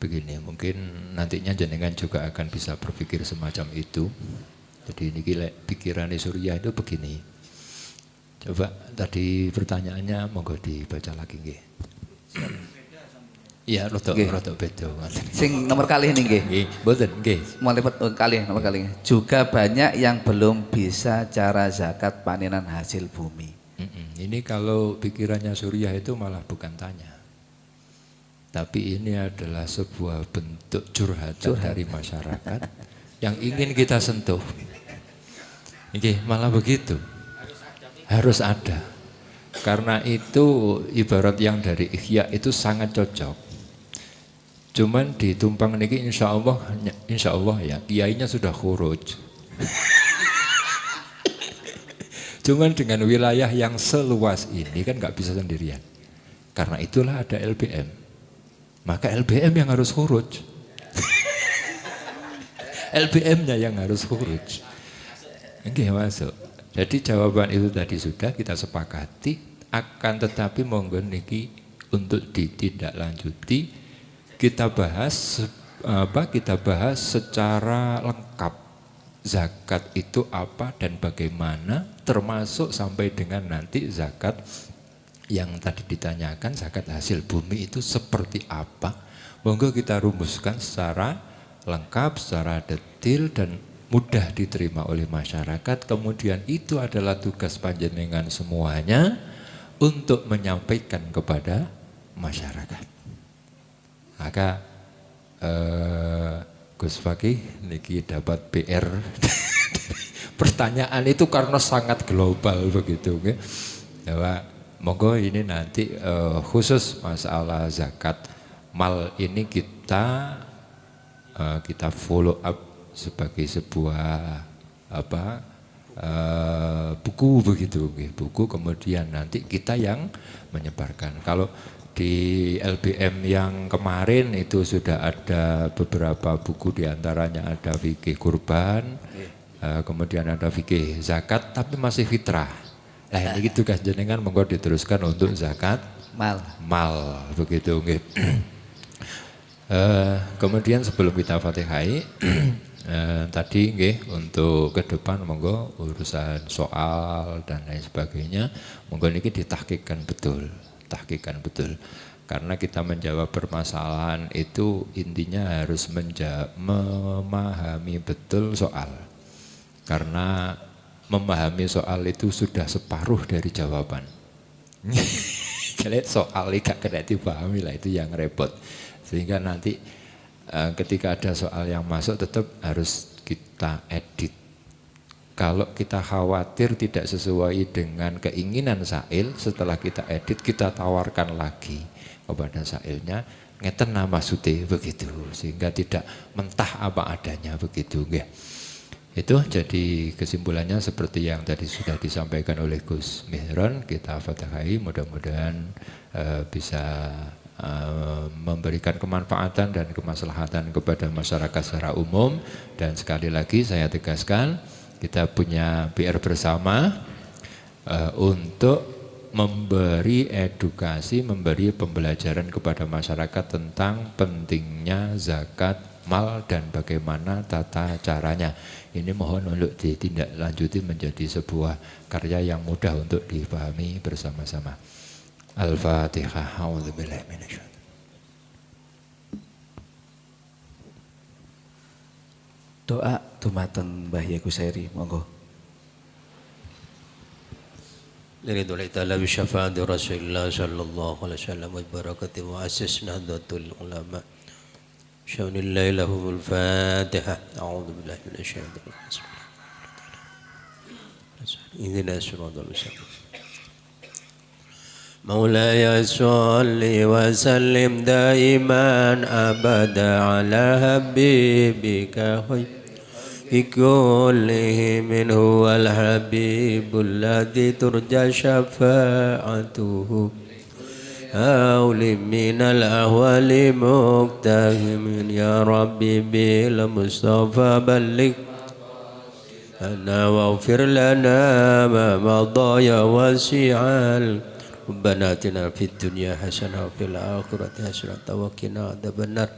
begini, mungkin nantinya jenengan juga akan bisa berpikir semacam itu. Jadi ini pikiran Surya itu begini. Coba tadi pertanyaannya monggo dibaca lagi nggih. Iya, rotok beda. Sing nomor kalih nih nggih. Nggih, mboten nggih. Mulai kalih nomor kalih. Juga banyak yang belum bisa cara zakat panenan hasil bumi. Ini kalau pikirannya Surya itu malah bukan tanya. Tapi ini adalah sebuah bentuk curhatan dari masyarakat yang ingin kita sentuh. Nggih, malah begitu. Harus ada. Karena itu ibarat yang dari Ihya itu sangat cocok. Cuman di Tumpang niki insya Allah ya kiainya sudah khuruj. Cuman dengan wilayah yang seluas ini kan nggak bisa sendirian. Karena itulah ada LBM. Maka LBM yang harus khuruj. LBM-nya yang harus khuruj. Nggih masuk. Jadi jawaban itu tadi sudah kita sepakati, akan tetapi monggo niki untuk ditindaklanjuti kita bahas secara lengkap zakat itu apa dan bagaimana, termasuk sampai dengan nanti zakat yang tadi ditanyakan, zakat hasil bumi itu seperti apa. Monggo kita rumuskan secara lengkap, secara detail dan mudah diterima oleh masyarakat. Kemudian itu adalah tugas panjenengan semuanya untuk menyampaikan kepada masyarakat. Maka Gus Fakih niki dapat PR pertanyaan itu karena sangat global begitu, bahwa monggo ini nanti khusus masalah zakat mal ini kita follow up sebagai sebuah buku begitu, buku, kemudian nanti kita yang menyebarkan. Kalau di LBM yang kemarin itu sudah ada beberapa buku, diantaranya ada fikih kurban, kemudian ada fikih zakat, tapi masih fitrah. Nah ini gitu kan jenengan monggo diteruskan untuk zakat mal begitu. Kemudian sebelum kita Fatihai tadi nggih untuk ke depan monggo urusan soal dan lain sebagainya monggo niki ditahkikkan betul, karena kita menjawab permasalahan itu intinya harus memahami betul soal, karena memahami soal itu sudah separuh dari jawaban. Kalau soal gak kena dipahami lah, itu yang repot, sehingga nanti ketika ada soal yang masuk tetap harus kita edit. Kalau kita khawatir tidak sesuai dengan keinginan sail, setelah kita edit kita tawarkan lagi kepada sailnya, ngeten nama sute begitu, sehingga tidak mentah apa adanya begitu. Ya. Itu jadi kesimpulannya seperti yang tadi sudah disampaikan oleh Gus Mihron. Kita fatihai, mudah-mudahan bisa memberikan kemanfaatan dan kemaslahatan kepada masyarakat secara umum. Dan sekali lagi saya tegaskan, kita punya PR bersama untuk memberi edukasi, memberi pembelajaran kepada masyarakat tentang pentingnya zakat mal dan bagaimana tata caranya. Ini mohon untuk ditindaklanjuti menjadi sebuah karya yang mudah untuk dipahami bersama-sama. Al-Fatihah. A'udzubillahi minasyaitonir rajim. Doa dumateng Mbah Yai Kusairi, monggo. Liridul ta'ala bi syafaati Rasulillah sallallahu alaihi wasallam wa barakati muassis Nahdlatul Ulama. Syau'nillahi lahumul Fatihah. A'udzubillahi minasyaitonir rajim. Ihdinas siratal mustaqim. مولاي صل وسلم دائما أبدا على حبيبك بكلهم هو الحبيب الذي ترجى شفاعته أول من الأهوال مقتهم يا ربي بالمصطفى بلغ أنا واغفر لنا ما مضى يا واسع ربنا آتنا في الدنيا حسنة وفي الآخرة حسنة وقنا عذاب النار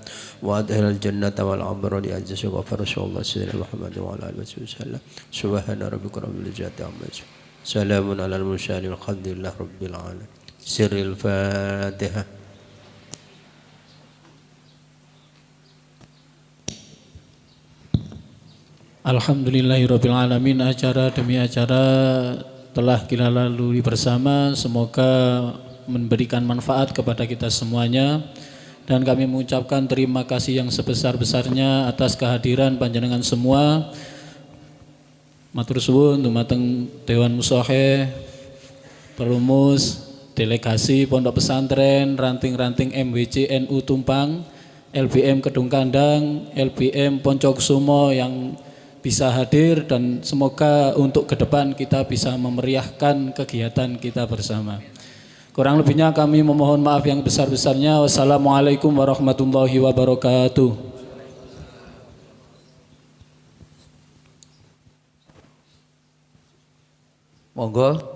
وأدخلنا الجنة والعمر لأجل غفر رسول الله سيدنا محمد وعلى آله وصحبه وسلم سبحان ربك رب العزة عما يصفون سلام على المرسلين الحمد لله رب العالمين سر الفاتحة. Alhamdulillahirrabbilalamin. Acara demi acara telah kita lalui bersama, semoga memberikan manfaat kepada kita semuanya, dan kami mengucapkan terima kasih yang sebesar-besarnya atas kehadiran panjenengan semua. Matur suwun dumateng Dewan Mushohe, perumus, delegasi Pondok Pesantren, ranting-ranting MWC NU Tumpang, LBM Kedung Kandang, LBM Poncoksumo yang bisa hadir, dan semoga untuk ke depan kita bisa memeriahkan kegiatan kita bersama. Kurang lebihnya kami memohon maaf yang besar-besarnya. Wassalamualaikum warahmatullahi wabarakatuh. Monggo.